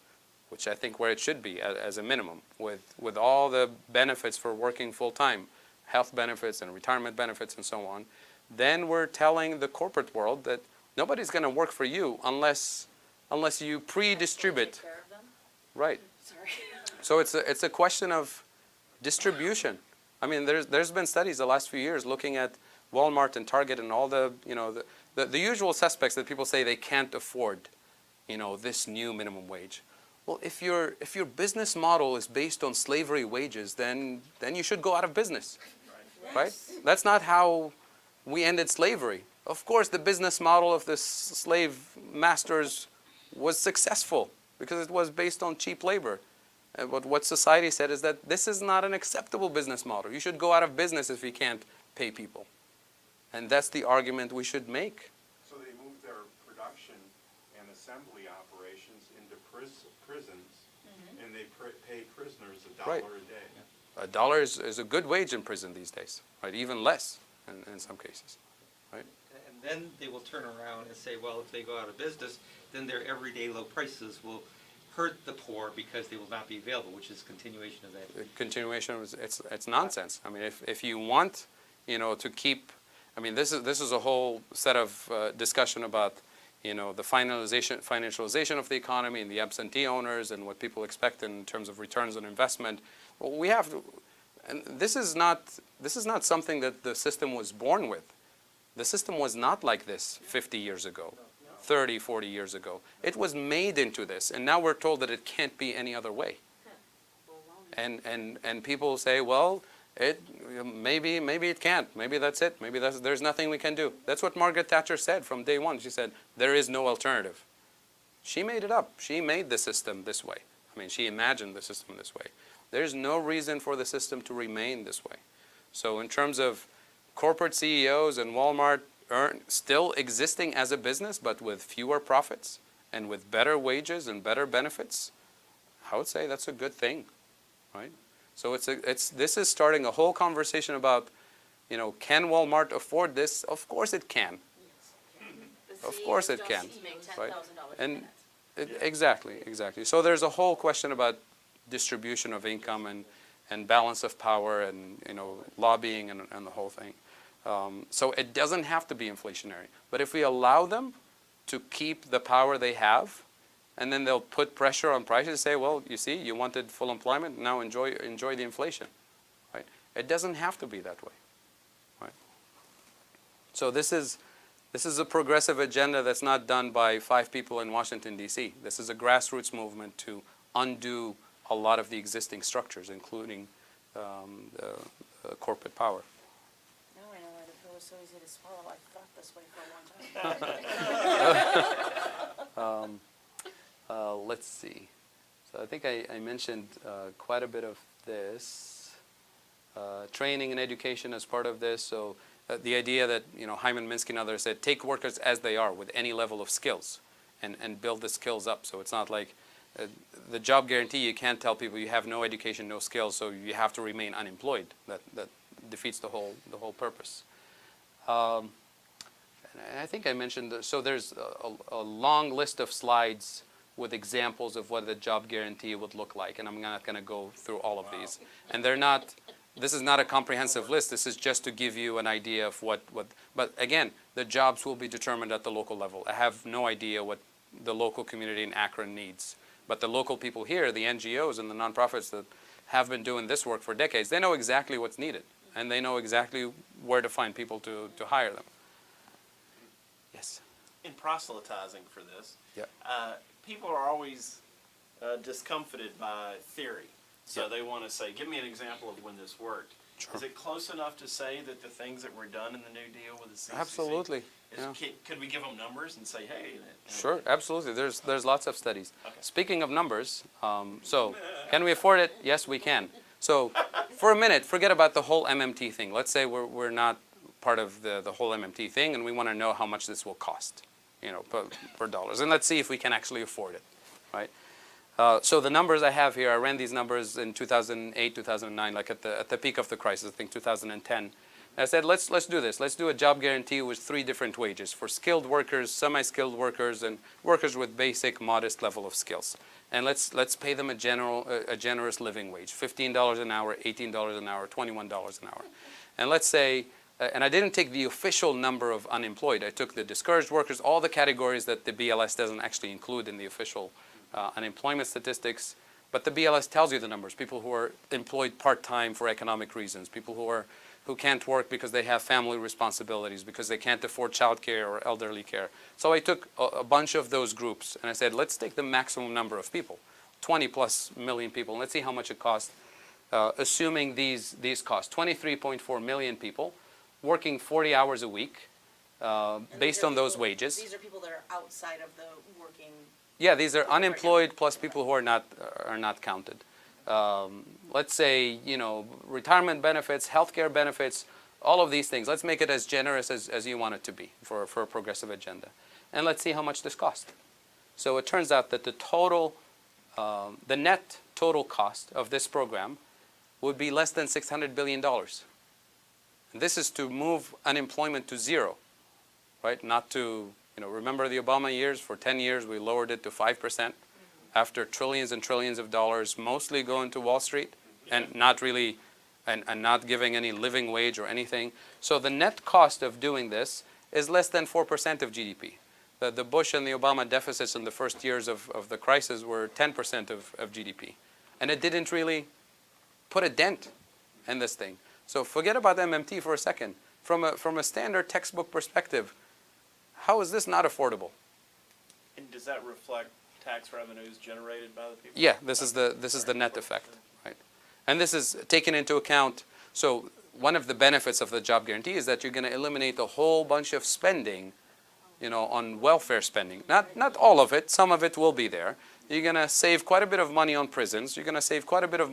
S1: which I think where it should be as a minimum, with all the benefits for working full-time, health benefits and retirement benefits and so on, then we're telling the corporate world that nobody's going to work for you unless you pre-distribute.
S5: Take care of them?
S1: Right.
S5: Sorry.
S1: So it's a question of distribution. I mean, there's been studies the last few years looking at Walmart and Target and all the usual suspects that people say they can't afford, this new minimum wage. Well, if your business model is based on slavery wages, then you should go out of business, right? That's not how we ended slavery. Of course, the business model of the slave masters was successful because it was based on cheap labor. But what society said is that this is not an acceptable business model. You should go out of business if you can't pay people. And that's the argument we should make.
S3: So they moved their production and assembly operations into prisons, and they pay prisoners $1
S1: Right.
S3: a day.
S1: $1 is a good wage in prison these days, right? Even less in some cases, right?
S8: And then they will turn around and say, well, if they go out of business, then their everyday low prices will hurt the poor because they will not be available, which is continuation of that.
S1: Continuation it's nonsense. I mean, if you want, to keep, I mean, this is a whole set of discussion about, the financialization of the economy and the absentee owners and what people expect in terms of returns on investment. Well, we have to, and this is not something that the system was born with. The system was not like this 50 years ago. 30, 40 years ago. It was made into this, and now we're told that it can't be any other way. And people say, well, Maybe it can't. Maybe that's it. Maybe there's nothing we can do. That's what Margaret Thatcher said from day one. She said, there is no alternative. She made it up. She made the system this way. I mean, she imagined the system this way. There's no reason for the system to remain this way. So in terms of corporate CEOs and Walmart still existing as a business, but with fewer profits and with better wages and better benefits, I would say that's a good thing, right? So this is starting a whole conversation about, can Walmart afford this? Of course it can. Of course it can, right? And exactly. So there's a whole question about distribution of income and balance of power and lobbying and the whole thing. So it doesn't have to be inflationary, but if we allow them to keep the power they have, and then they'll put pressure on prices and say, well, you see, you wanted full employment, now enjoy the inflation, right? It doesn't have to be that way, right? So this is a progressive agenda that's not done by 5 people in Washington, D.C. This is a grassroots movement to undo a lot of the existing structures, including corporate power.
S5: Now I know why the pill was so easy to swallow. I thought this way for a long time.
S1: Let's see. So I think I mentioned quite a bit of this. Training and education as part of this. So the idea that Hyman Minsky and others said, take workers as they are with any level of skills and build the skills up. So it's not like the job guarantee, you can't tell people you have no education, no skills, so you have to remain unemployed. That defeats the whole purpose. And I think I mentioned, so there's a long list of slides with examples of what the job guarantee would look like, and I'm not going to go through all of these. And this is not a comprehensive list. This is just to give you an idea of what. But again, the jobs will be determined at the local level. I have no idea what the local community in Akron needs. But the local people here, the NGOs and the nonprofits that have been doing this work for decades, they know exactly what's needed. And they know exactly where to find people to hire them. Yes?
S4: In proselytizing for this,
S1: Yeah.
S4: People are always discomfited by theory. So they want to say, give me an example of when this worked.
S1: Sure.
S4: Is it close enough to say that the things that were done in the New Deal with the CCC?
S1: Absolutely. Yeah.
S4: Could we give them numbers and say, hey?
S1: Sure, absolutely. There's lots of studies.
S4: Okay.
S1: Speaking of numbers, so can we afford it? Yes, we can. So for a minute, forget about the whole MMT thing. Let's say we're not part of the whole MMT thing, and we want to know how much this will cost, per dollars. And let's see if we can actually afford it, right? So the numbers I have here, I ran these numbers in 2008, 2009, like at the peak of the crisis, I think 2010. I said, let's do this. Let's do a job guarantee with 3 different wages for skilled workers, semi-skilled workers, and workers with basic, modest level of skills. And let's pay them a generous living wage, $15 an hour, $18 an hour, $21 an hour. And let's say, and I didn't take the official number of unemployed. I took the discouraged workers, all the categories that the BLS doesn't actually include in the official unemployment statistics. But the BLS tells you the numbers. People who are employed part-time for economic reasons, people who can't work because they have family responsibilities, because they can't afford child care or elderly care. So I took a bunch of those groups and I said, let's take the maximum number of people, 20+ million people, and let's see how much it costs, assuming these costs. 23.4 million people working 40 hours a week based on those wages.
S5: These are people that are outside of the working.
S1: Yeah, these are unemployed plus people who are not counted. Let's say, retirement benefits, healthcare benefits, all of these things. Let's make it as generous as you want it to be for a progressive agenda. And let's see how much this costs. So it turns out that the net total cost of this program would be less than $600 billion. And this is to move unemployment to 0, right? Not to, remember the Obama years? For 10 years, we lowered it to 5%. After trillions and trillions of dollars mostly going to Wall Street and not really, and not giving any living wage or anything. So the net cost of doing this is less than 4% of GDP. The Bush and the Obama deficits in the first years of the crisis were 10% of GDP. And it didn't really put a dent in this thing. So forget about MMT for a second. From a standard textbook perspective, how is this not affordable?
S4: And does that reflect tax revenues generated by the people?
S1: Yeah, this is the net effect, right? And this is taken into account. So one of the benefits of the job guarantee is that you're going to eliminate a whole bunch of spending, on welfare spending. Not all of it. Some of it will be there. You're going to save quite a bit of money on prisons. You're going to save quite a bit of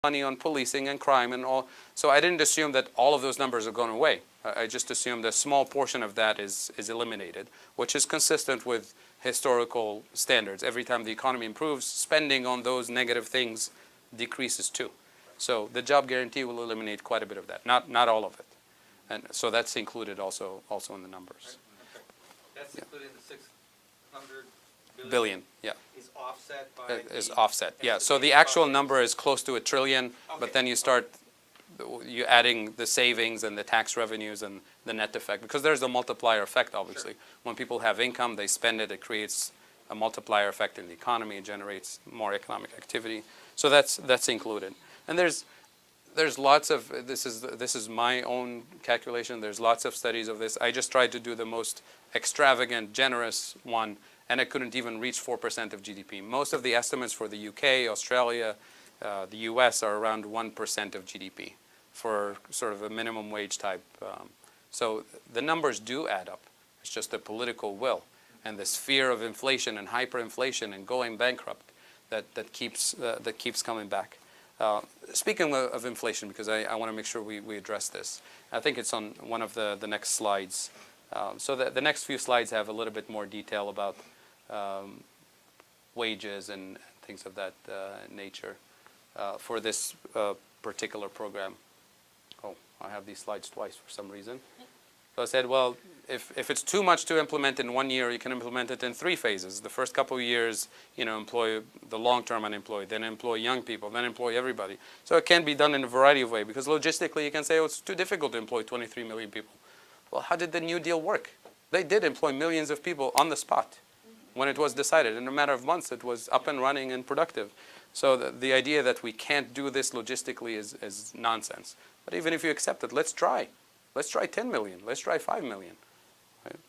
S1: money on policing and crime and all. So I didn't assume that all of those numbers are going away. I just assumed a small portion of that is eliminated, which is consistent with historical standards. Every time the economy improves, spending on those negative things decreases too. So the job guarantee will eliminate quite a bit of that, not all of it. And so that's included also in the numbers.
S8: That's including the 600
S1: Billion, yeah.
S8: is offset by
S1: Is
S8: the
S1: offset, yeah. So the actual number is close to $1 trillion, but then you start adding the savings and the tax revenues and the net effect, because there's a multiplier effect, obviously.
S8: Sure.
S1: When people have income, they spend it, it creates a multiplier effect in the economy, it generates more economic activity. So that's included. And there's lots of, this is my own calculation, there's lots of studies of this. I just tried to do the most extravagant, generous one, and it couldn't even reach 4% of GDP. Most of the estimates for the UK, Australia, the US are around 1% of GDP for sort of a minimum wage type. So the numbers do add up. It's just the political will and this fear of inflation and hyperinflation and going bankrupt that keeps coming back. Speaking of inflation, because I want to make sure we address this, I think it's on one of the next slides. So the next few slides have a little bit more detail about wages and things of that nature for this particular program. Oh, I have these slides twice for some reason. So I said, well, if it's too much to implement in 1 year, you can implement it in 3 phases. The first couple of years, employ the long-term unemployed, then employ young people, then employ everybody. So it can be done in a variety of ways, because logistically you can say, oh, it's too difficult to employ 23 million people. Well, how did the New Deal work? They did employ millions of people on the spot when it was decided. In a matter of months, it was up and running and productive. So the idea that we can't do this logistically is nonsense. But even if you accept it, let's try. Let's try 10 million. Let's try 5 million. Right?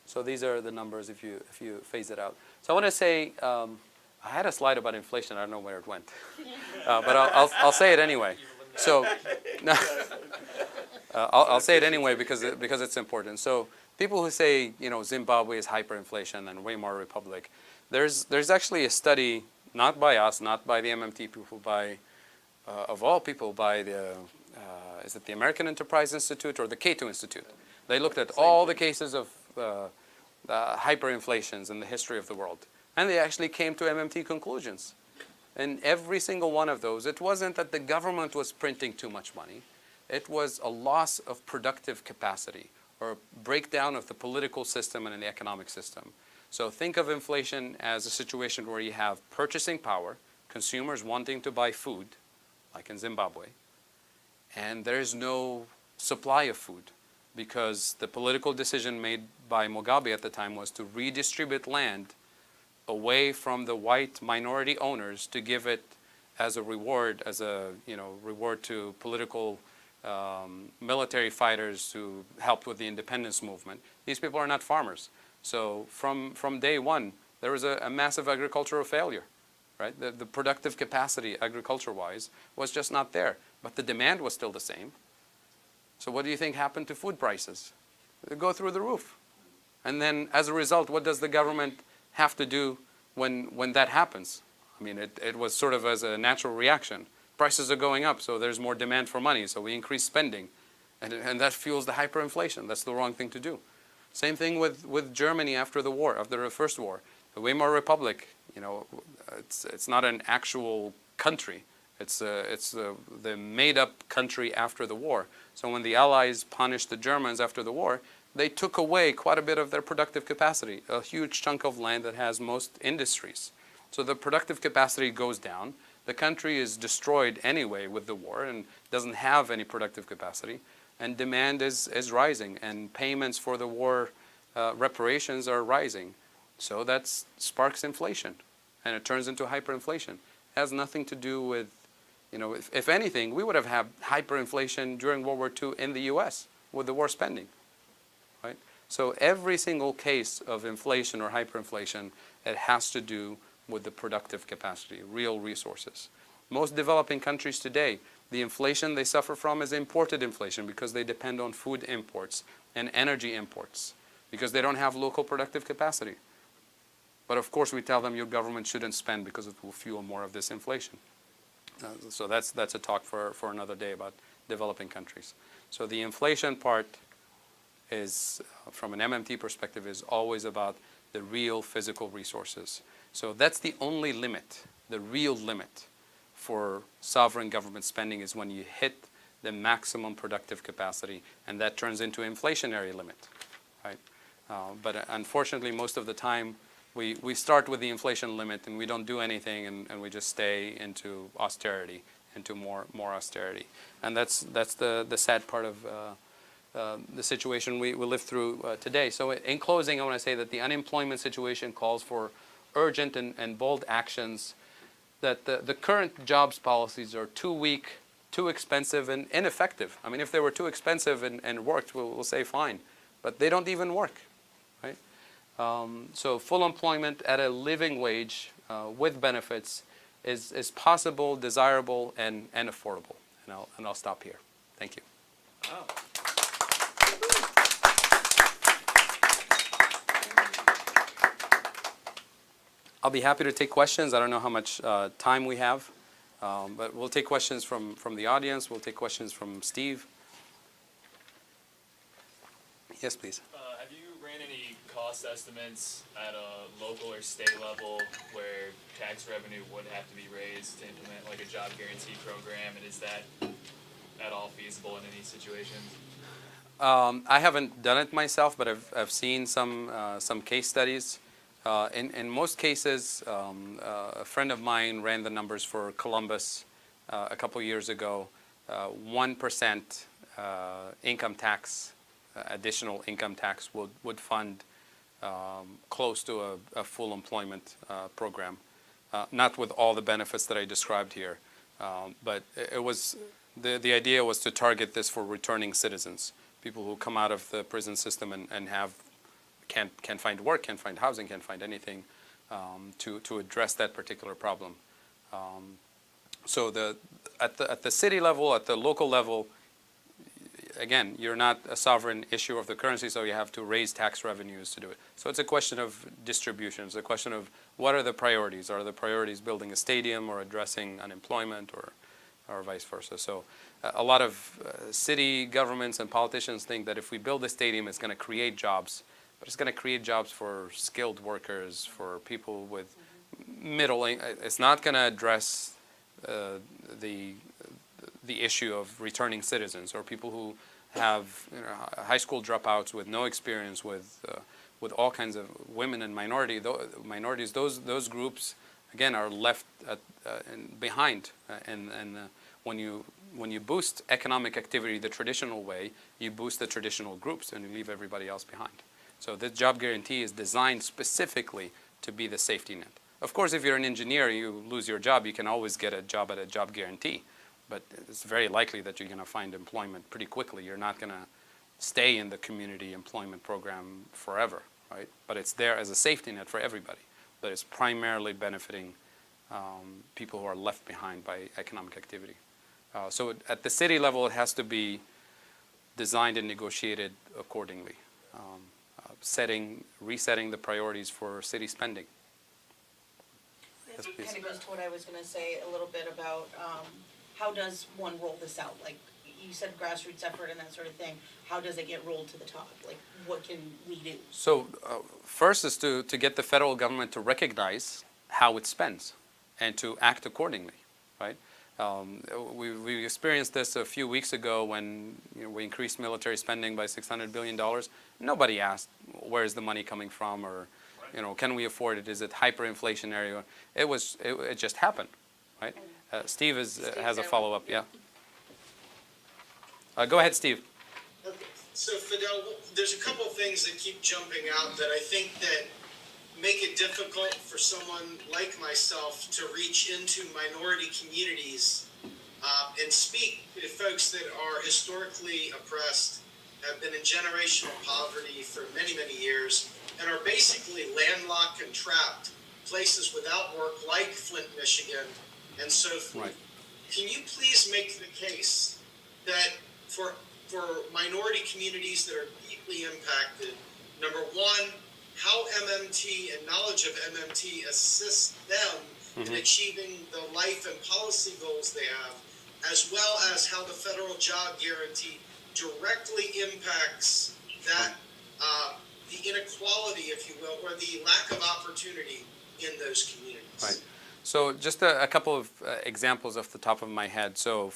S1: So these are the numbers if you phase it out. So I want to say, I had a slide about inflation. I don't know where it went, but I'll say it anyway. So I'll say it anyway because it's important. So people who say Zimbabwe is hyperinflation and Weimar Republic, there's actually a study, not by us, not by the MMT people, by of all people, by the is it the American Enterprise Institute or the Cato Institute? They looked at all the cases of hyperinflations in the history of the world, and they actually came to MMT conclusions. In every single one of those, it wasn't that the government was printing too much money. It was a loss of productive capacity or a breakdown of the political system and the economic system. So think of inflation as a situation where you have purchasing power, consumers wanting to buy food, like in Zimbabwe, and there's no supply of food because the political decision made by Mugabe at the time was to redistribute land away from the white minority owners to give it as a reward, reward to political military fighters who helped with the independence movement. These people are not farmers. So from day one, there was a massive agricultural failure, right? The productive capacity agriculture-wise was just not there, but the demand was still the same. So what do you think happened to food prices? They go through the roof. And then as a result, what does the government have to do when that happens? I mean, it was sort of as a natural reaction. Prices are going up, so there's more demand for money, so we increase spending. And that fuels the hyperinflation. That's the wrong thing to do. Same thing with Germany after the war, after the First War. The Weimar Republic, it's not an actual country. It's the made-up country after the war. So when the Allies punished the Germans after the war, they took away quite a bit of their productive capacity, a huge chunk of land that has most industries. So the productive capacity goes down. The country is destroyed anyway with the war and doesn't have any productive capacity. And demand is rising, and payments for the war reparations are rising. So that sparks inflation, and it turns into hyperinflation. It has nothing to do with, if anything, we would have had hyperinflation during World War II in the US with the war spending, right? So every single case of inflation or hyperinflation, it has to do with the productive capacity, real resources. Most developing countries today, the inflation they suffer from is imported inflation because they depend on food imports and energy imports because they don't have local productive capacity. But of course we tell them your government shouldn't spend because it will fuel more of this inflation. So that's a talk for another day about developing countries. So the inflation part is, from an MMT perspective, is always about the real physical resources. So that's the only limit, the real limit for sovereign government spending is when you hit the maximum productive capacity, and that turns into inflationary limit, right? But unfortunately, most of the time, we start with the inflation limit and we don't do anything, and we just stay into austerity, into more austerity. And that's the sad part of the situation we live through today. So in closing, I want to say that the unemployment situation calls for urgent and bold actions, that the current jobs policies are too weak, too expensive, and ineffective. I mean, if they were too expensive and worked, we'll say fine. But they don't even work, right? So full employment at a living wage with benefits is possible, desirable, and affordable. And I'll stop here. Thank you.
S4: Wow.
S1: I'll be happy to take questions. I don't know how much time we have, but we'll take questions from the audience. We'll take questions from Steve. Yes, please.
S9: Have you ran any cost estimates at a local or state level where tax revenue would have to be raised to implement like a job guarantee program, and is that at all feasible in any situations?
S1: I haven't done it myself, but I've seen some case studies. In most cases, a friend of mine ran the numbers for Columbus a couple years ago. 1% income tax, additional income tax would fund close to a full employment program. Not with all the benefits that I described here, but it was the idea was to target this for returning citizens, people who come out of the prison system and can't find work, can't find housing, can't find anything, to address that particular problem. So at the city level, at the local level, again, you're not a sovereign issuer of the currency, so you have to raise tax revenues to do it. So it's a question of distribution. It's a question of what are the priorities? Are the priorities building a stadium or addressing unemployment or vice versa? So a lot of city governments and politicians think that if we build a stadium, it's going to create jobs. But it's going to create jobs for skilled workers, for people with middle income. It's not going to address the issue of returning citizens or people who have high school dropouts with no experience, with all kinds of women and minorities. Those groups again are left behind. And when you boost economic activity the traditional way, you boost the traditional groups and you leave everybody else behind. So this job guarantee is designed specifically to be the safety net. Of course, if you're an engineer, you lose your job, you can always get a job at a job guarantee. But it's very likely that you're going to find employment pretty quickly. You're not going to stay in the community employment program forever, right? But it's there as a safety net for everybody. But it's primarily benefiting people who are left behind by economic activity. So at the city level, it has to be designed and negotiated accordingly. Resetting the priorities for city spending. Yes, please.
S5: Kind of goes to what I was going to say a little bit about how does one roll this out? Like you said, grassroots effort and that sort of thing. How does it get rolled to the top? Like what can we do?
S1: So first is to get the federal government to recognize how it spends and to act accordingly, right? We experienced this a few weeks ago when we increased military spending by $600 billion. Nobody asked where is the money coming from, or can we afford it? Is it hyperinflationary? It just happened, right? Steve has a follow-up. Yeah. Go ahead, Steve.
S2: Okay. So Fadhel, there's a couple of things that keep jumping out that I think that make it difficult for someone like myself to reach into minority communities and speak to folks that are historically oppressed, have been in generational poverty for many, many years, and are basically landlocked and trapped, places without work like Flint, Michigan, and so forth.
S1: Right.
S2: Can you please make the case that for minority communities that are deeply impacted, number one, how MMT and knowledge of MMT assists them in achieving the life and policy goals they have, as well as how the federal job guarantee directly impacts that the inequality, if you will, or the lack of opportunity in those communities.
S1: Right. So just a couple of examples off the top of my head. So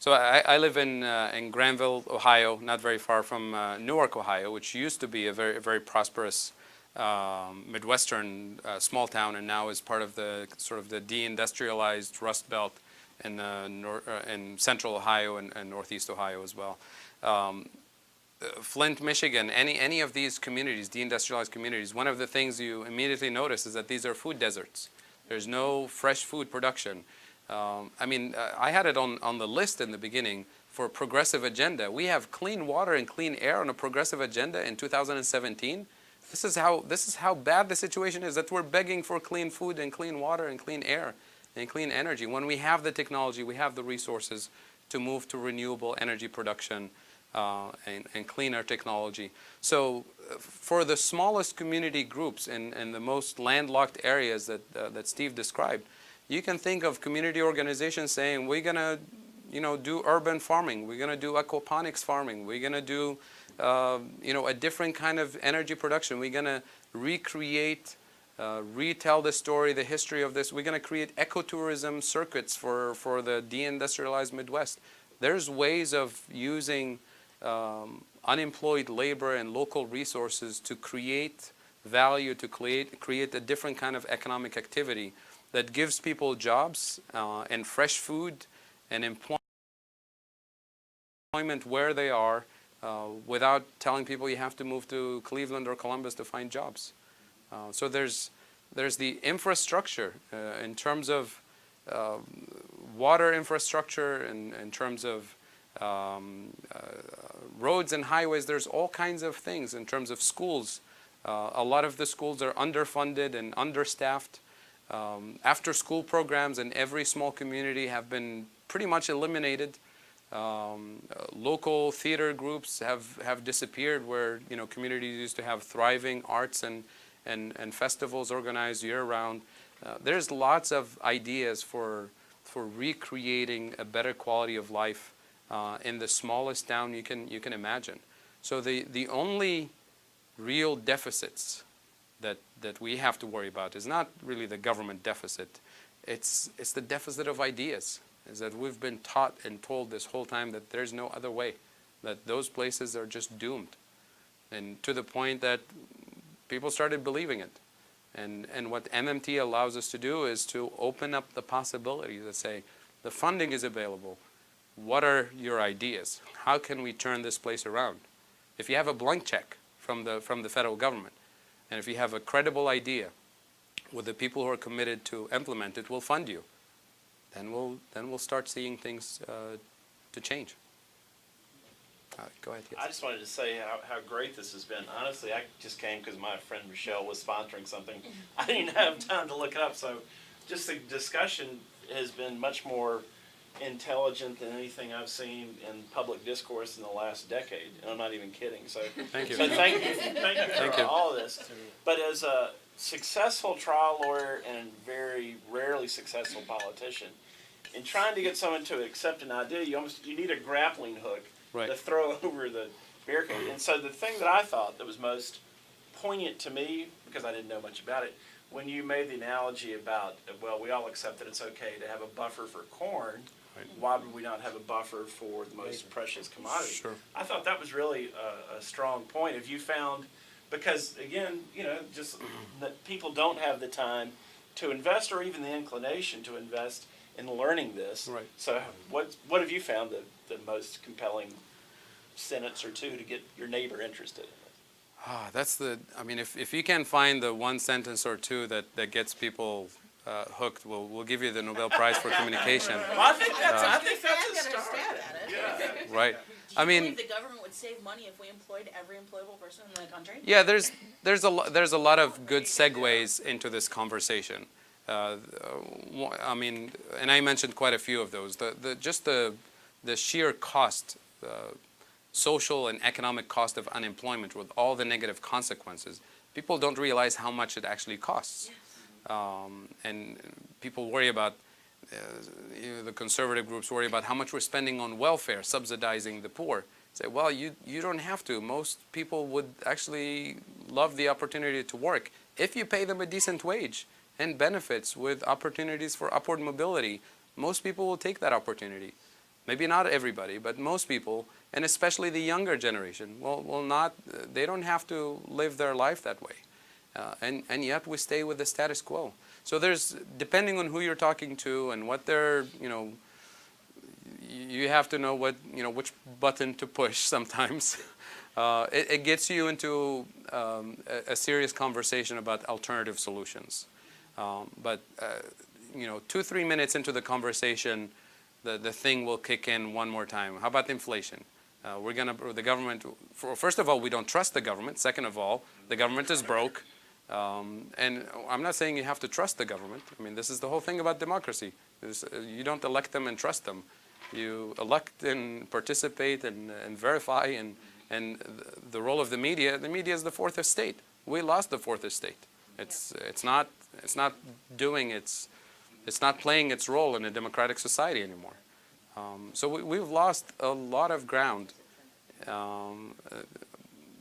S1: I live in Granville, Ohio, not very far from Newark, Ohio, which used to be a very prosperous Midwestern small town, and now is part of the sort of the deindustrialized Rust Belt in Central Ohio and Northeast Ohio as well. Flint, Michigan, any of these communities, deindustrialized communities, one of the things you immediately notice is that these are food deserts. There's no fresh food production. I had it on the list in the beginning for a progressive agenda. We have clean water and clean air on a progressive agenda in 2017. This is how bad the situation is, that we're begging for clean food and clean water and clean air and clean energy when we have the technology, we have the resources to move to renewable energy production and cleaner technology. So for the smallest community groups in the most landlocked areas that Steve described, you can think of community organizations saying, we're going to do urban farming, we're going to do aquaponics farming, we're going to do a different kind of energy production, we're going to recreate, retell the story, the history of this, we're going to create ecotourism circuits for the deindustrialized Midwest. There's ways of using unemployed labor and local resources to create value, to create a different kind of economic activity that gives people jobs and fresh food and employment where they are without telling people you have to move to Cleveland or Columbus to find jobs. So there's the infrastructure in terms of water infrastructure, in terms of roads and highways. There's all kinds of things in terms of schools. A lot of the schools are underfunded and understaffed. After school programs in every small community have been pretty much eliminated. Local theater groups have disappeared, where communities used to have thriving arts and festivals organized year-round. There's lots of ideas for recreating a better quality of life in the smallest town you can imagine. So the only real deficits that we have to worry about is not really the government deficit. It's the deficit of ideas. Is that we've been taught and told this whole time that there's no other way, that those places are just doomed, and to the point that people started believing it. And what MMT allows us to do is to open up the possibilities that say, the funding is available. What are your ideas? How can we turn this place around? If you have a blank check from the federal government, and if you have a credible idea with the people who are committed to implement it, we'll fund you. Then we'll start seeing things to change. Go ahead. Yes.
S4: I just wanted to say how great this has been. Honestly, I just came because my friend Michelle was sponsoring something. I didn't have time to look it up, so just the discussion has been much more intelligent than anything I've seen in public discourse in the last decade, and I'm not even kidding. So
S1: Thank you.
S4: So thank you for all of this. But as a successful trial lawyer and very rarely successful politician, in trying to get someone to accept an idea, you need a grappling hook to throw over the barricade. And so the thing that I thought that was most poignant to me, because I didn't know much about it, when you made the analogy about, well, we all accept that it's okay to have a buffer for corn, why would we not have a buffer for the most precious commodity?
S1: Sure.
S4: I thought that was really a strong point. Have you found, because again, just that people don't have the time to invest or even the inclination to invest in learning this.
S1: Right.
S4: So what have you found the most compelling sentence or two to get your neighbor interested in it?
S1: That's if you can find the one sentence or two that gets people hooked, we'll give you the Nobel Prize for Communication.
S4: Well, I think that's a start.
S5: Yeah.
S1: Right.
S5: Do you believe the government would save money if we employed every employable person in the country?
S1: Yeah, there's a lot of good segues into this conversation. I mean, and I mentioned quite a few of those. Just the sheer cost, social and economic cost of unemployment with all the negative consequences. People don't realize how much it actually costs. And people worry about, the conservative groups worry about how much we're spending on welfare, subsidizing the poor. Say, well, you don't have to. Most people would actually love the opportunity to work if you pay them a decent wage and benefits with opportunities for upward mobility. Most people will take that opportunity. Maybe not everybody, but most people, and especially the younger generation, will not. They don't have to live their life that way, and yet we stay with the status quo. So there's, depending on who you're talking to and what they're, you have to know what, which button to push sometimes. It gets you into a serious conversation about alternative solutions. But 2-3 minutes into the conversation, the thing will kick in one more time. How about inflation? The government, first of all, we don't trust the government. Second of all, the government is broke. And I'm not saying you have to trust the government. I mean, this is the whole thing about democracy. You don't elect them and trust them. You elect and participate and verify. And the role of the media is the fourth estate. We lost the fourth estate. It's not playing its role in a democratic society anymore. So we've lost a lot of ground.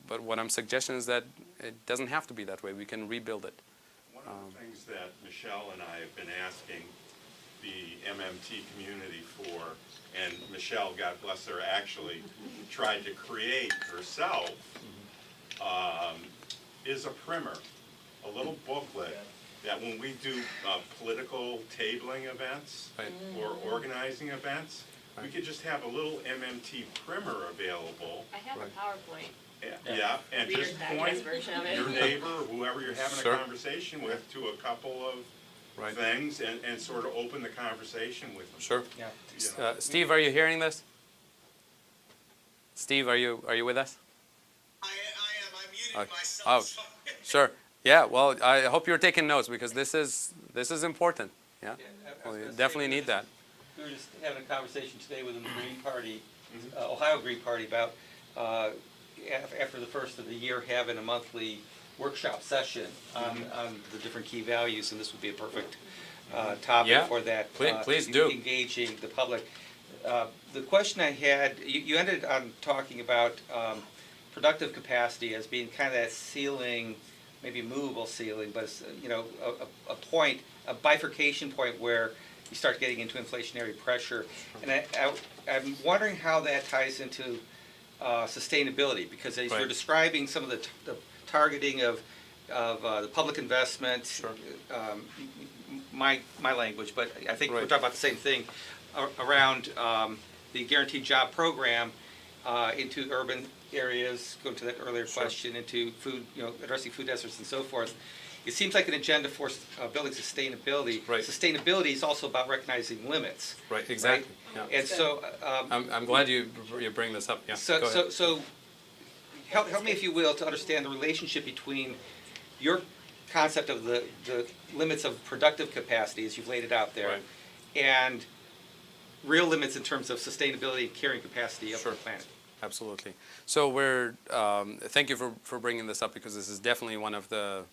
S1: But what I'm suggesting is that it doesn't have to be that way. We can rebuild it.
S3: One of the things that Michelle and I have been asking the MMT community for, and Michelle, God bless her, actually tried to create herself, is a primer, a little booklet that when we do political tabling events or organizing events, we could just have a little MMT primer available.
S10: I have a PowerPoint.
S3: Yeah, and
S10: Reader's
S3: just
S10: Digest
S3: point
S10: version of it.
S3: your neighbor or whoever you're having
S1: Sure.
S3: a conversation with to a couple of things and sort of open the conversation with them.
S1: Sure.
S8: Yeah.
S1: Steve, are you hearing this? Steve, are you with us?
S2: I am. I muted myself.
S1: Oh,
S2: so-
S1: sure. Yeah. Well, I hope you're taking notes because this is important. Yeah.
S8: Yeah, I was
S1: Well, you
S8: gonna
S1: definitely
S8: say,
S1: need that.
S8: We were just having a conversation today within the Green Party, Ohio Green Party, about after the first of the year having a monthly workshop session on the different key values, and this would be a perfect topic
S1: Yeah.
S8: for that.
S1: Please do.
S8: Engaging the public. The question I had, you ended on talking about productive capacity as being kind of that ceiling, maybe a movable ceiling, but it's, a point, a bifurcation point where you start getting into inflationary pressure. And I'm wondering how that ties into sustainability, because as you're
S1: Right.
S8: describing some of the targeting of the public investment,
S1: Sure.
S8: my language, but I think we're
S1: Right.
S8: talking about the same thing around the guaranteed job program into urban areas, going to that earlier
S1: Sure.
S8: question, into food, addressing food deserts and so forth. It seems like an agenda for building sustainability.
S1: Right.
S8: Sustainability is also about recognizing limits.
S1: Right. Exactly. Yeah.
S8: And so,
S1: I'm glad you bring this up. Yeah. Go ahead.
S8: so help me, if you will, to understand the relationship between your concept of the limits of productive capacity, as you've laid it out there,
S1: Right.
S8: and real limits in terms of sustainability and carrying capacity of
S1: Sure.
S8: the planet.
S1: Absolutely. So thank you for bringing this up, because this is definitely one of the,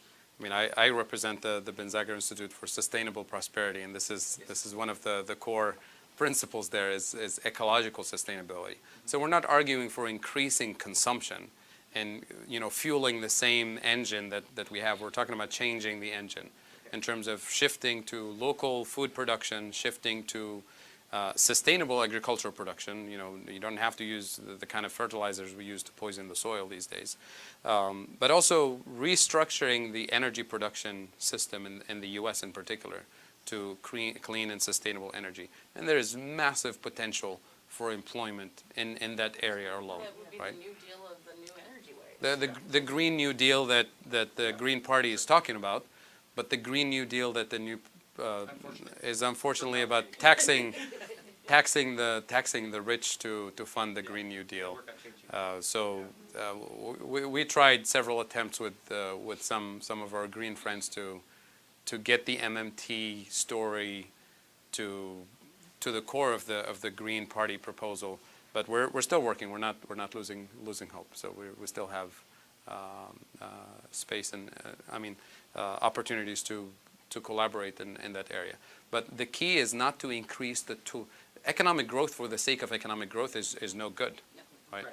S1: I represent the Benzager Institute for Sustainable Prosperity, and this is one of the core principles there is ecological sustainability. So we're not arguing for increasing consumption and fueling the same engine that we have. We're talking about changing the engine in terms of shifting to local food production, shifting to sustainable agricultural production. You don't have to use the kind of fertilizers we use to poison the soil these days. But also restructuring the energy production system in the U.S. in particular to clean and sustainable energy. And there is massive potential for employment in that area alone.
S10: That would be
S1: right?
S10: the New Deal of the new energy way.
S1: The Green New Deal that the Green Party is talking about, but the Green New Deal that the new is unfortunately about taxing the rich to fund the Green New Deal. We tried several attempts with some of our green friends to get the MMT story to the core of the Green Party proposal. But we're still working. We're not losing hope. So we still have space and opportunities to collaborate in that area. But the key is not to increase the tool. Economic growth for the sake of economic growth is no good, right?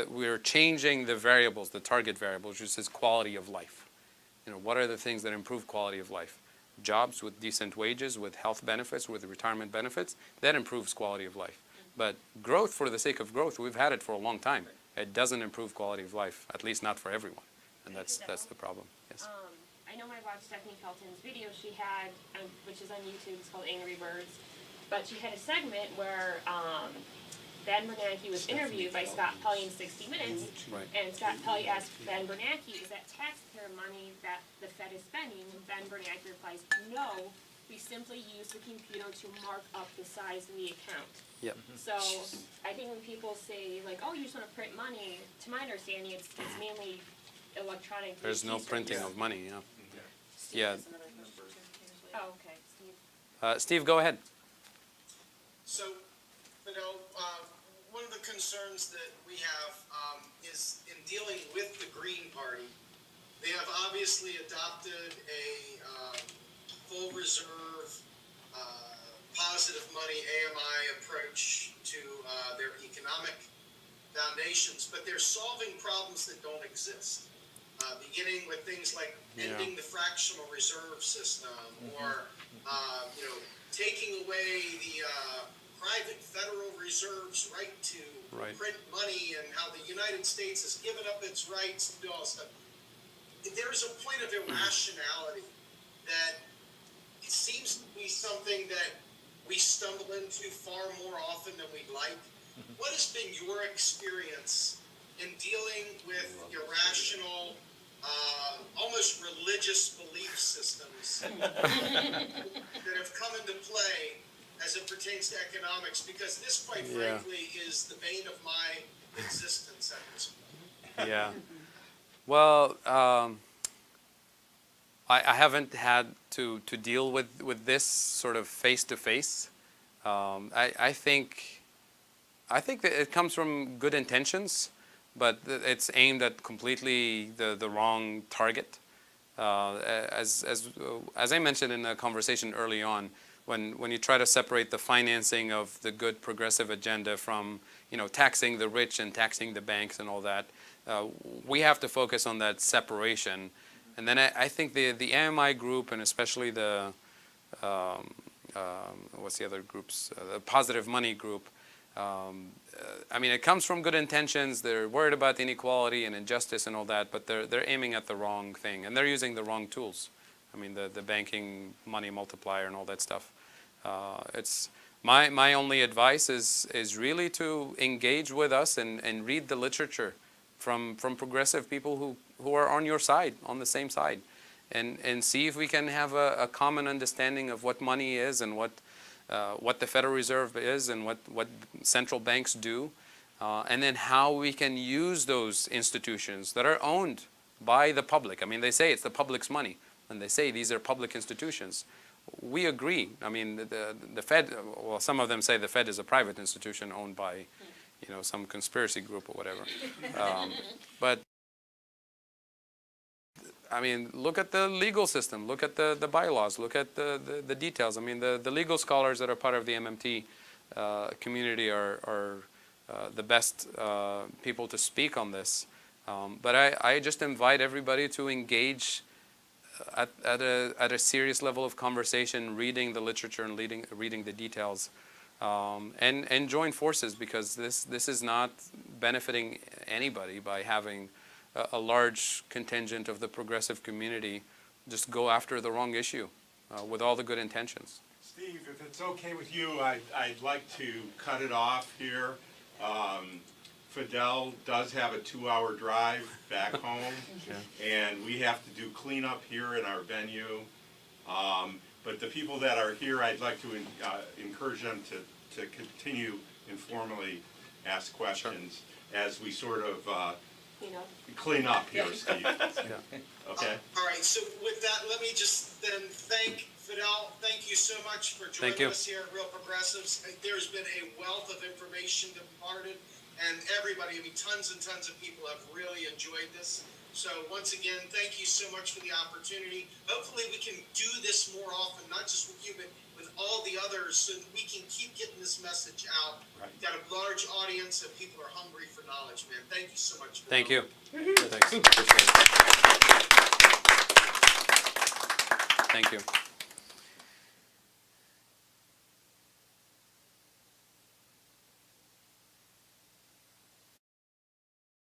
S1: We're changing the variables, the target variables, which is quality of life. What are the things that improve quality of life? Jobs with decent wages, with health benefits, with retirement benefits, that improves quality of life. But growth for the sake of growth, we've had it for a long time. It doesn't improve quality of life, at least not for everyone. And that's the problem. Yes.
S11: I know I watched Stephanie Felton's video she had, which is on YouTube, it's called Angry Birds. But she had a segment where Ben Bernanke was interviewed by Scott Pelley in 60 Minutes.
S1: Right.
S11: And Scott Pelley asked Ben Bernanke, is that taxpayer money that the Fed is spending? And Ben Bernanke replies, no, we simply use the computer to mark up the size of the account.
S1: Yep.
S11: So I think when people say, like, oh, you just want to print money, to my understanding, it's mainly electronic.
S1: There's no printing of money, yeah.
S11: Oh, okay, Steve.
S1: Steve, go ahead.
S2: So, one of the concerns that we have is in dealing with the Green Party. They have obviously adopted a full reserve, positive money, AMI approach to their economic foundations, but they're solving problems that don't exist. Beginning with things like ending the fractional reserve system, or taking away the private Federal Reserve's right to print money, and how the United States has given up its rights to do all this stuff. There's a point of irrationality that it seems to be something that we stumble into far more often than we'd like. What has been your experience in dealing with irrational, almost religious belief systems that have come into play as it pertains to economics? Because this, quite frankly, is the bane of my existence at this point.
S1: Yeah. Well, I haven't had to deal with this sort of face to face. I think that it comes from good intentions, but it's aimed at completely the wrong target. As I mentioned in a conversation early on, when you try to separate the financing of the good progressive agenda from taxing the rich and taxing the banks and all that, we have to focus on that separation. And then I think the AMI group, and especially the what's the other groups, the positive money group, it comes from good intentions. They're worried about inequality and injustice and all that, but they're aiming at the wrong thing, and they're using the wrong tools. The banking money multiplier and all that stuff. It's my only advice is really to engage with us and read the literature from progressive people who are on your side, on the same side, and see if we can have a common understanding of what money is and what the Federal Reserve is and what central banks do, and then how we can use those institutions that are owned by the public. They say it's the public's money, and they say these are public institutions. We agree. The Fed, well, some of them say the Fed is a private institution owned by some conspiracy group or whatever. But look at the legal system, look at the bylaws, look at the details. The legal scholars that are part of the MMT community are the best people to speak on this. But I just invite everybody to engage at a serious level of conversation, reading the literature and reading the details, and join forces, because this is not benefiting anybody by having a large contingent of the progressive community just go after the wrong issue with all the good intentions.
S3: Steve, if it's okay with you, I'd like to cut it off here. Fadhel does have a 2-hour drive back home, and we have to do cleanup here in our venue. But the people that are here, I'd like to encourage them to continue informally ask questions as we sort of clean up here, Steve. Okay?
S2: All right, so with that, that, let me just then thank Fadhel. Thank you so much for
S1: Thank
S2: joining
S1: you.
S2: us here at Real Progressives. There's been a wealth of information imparted, and everybody, I mean, tons and tons of people have really enjoyed this. So once again, thank you so much for the opportunity. Hopefully we can do this more often, not just with you, but with all the others, so that we can keep getting this message out.
S3: Right.
S2: Got a large audience and people are hungry for knowledge, man. Thank you so much.
S1: Thank
S2: Fadhel.
S1: you. Thanks. Appreciate it. Thank you.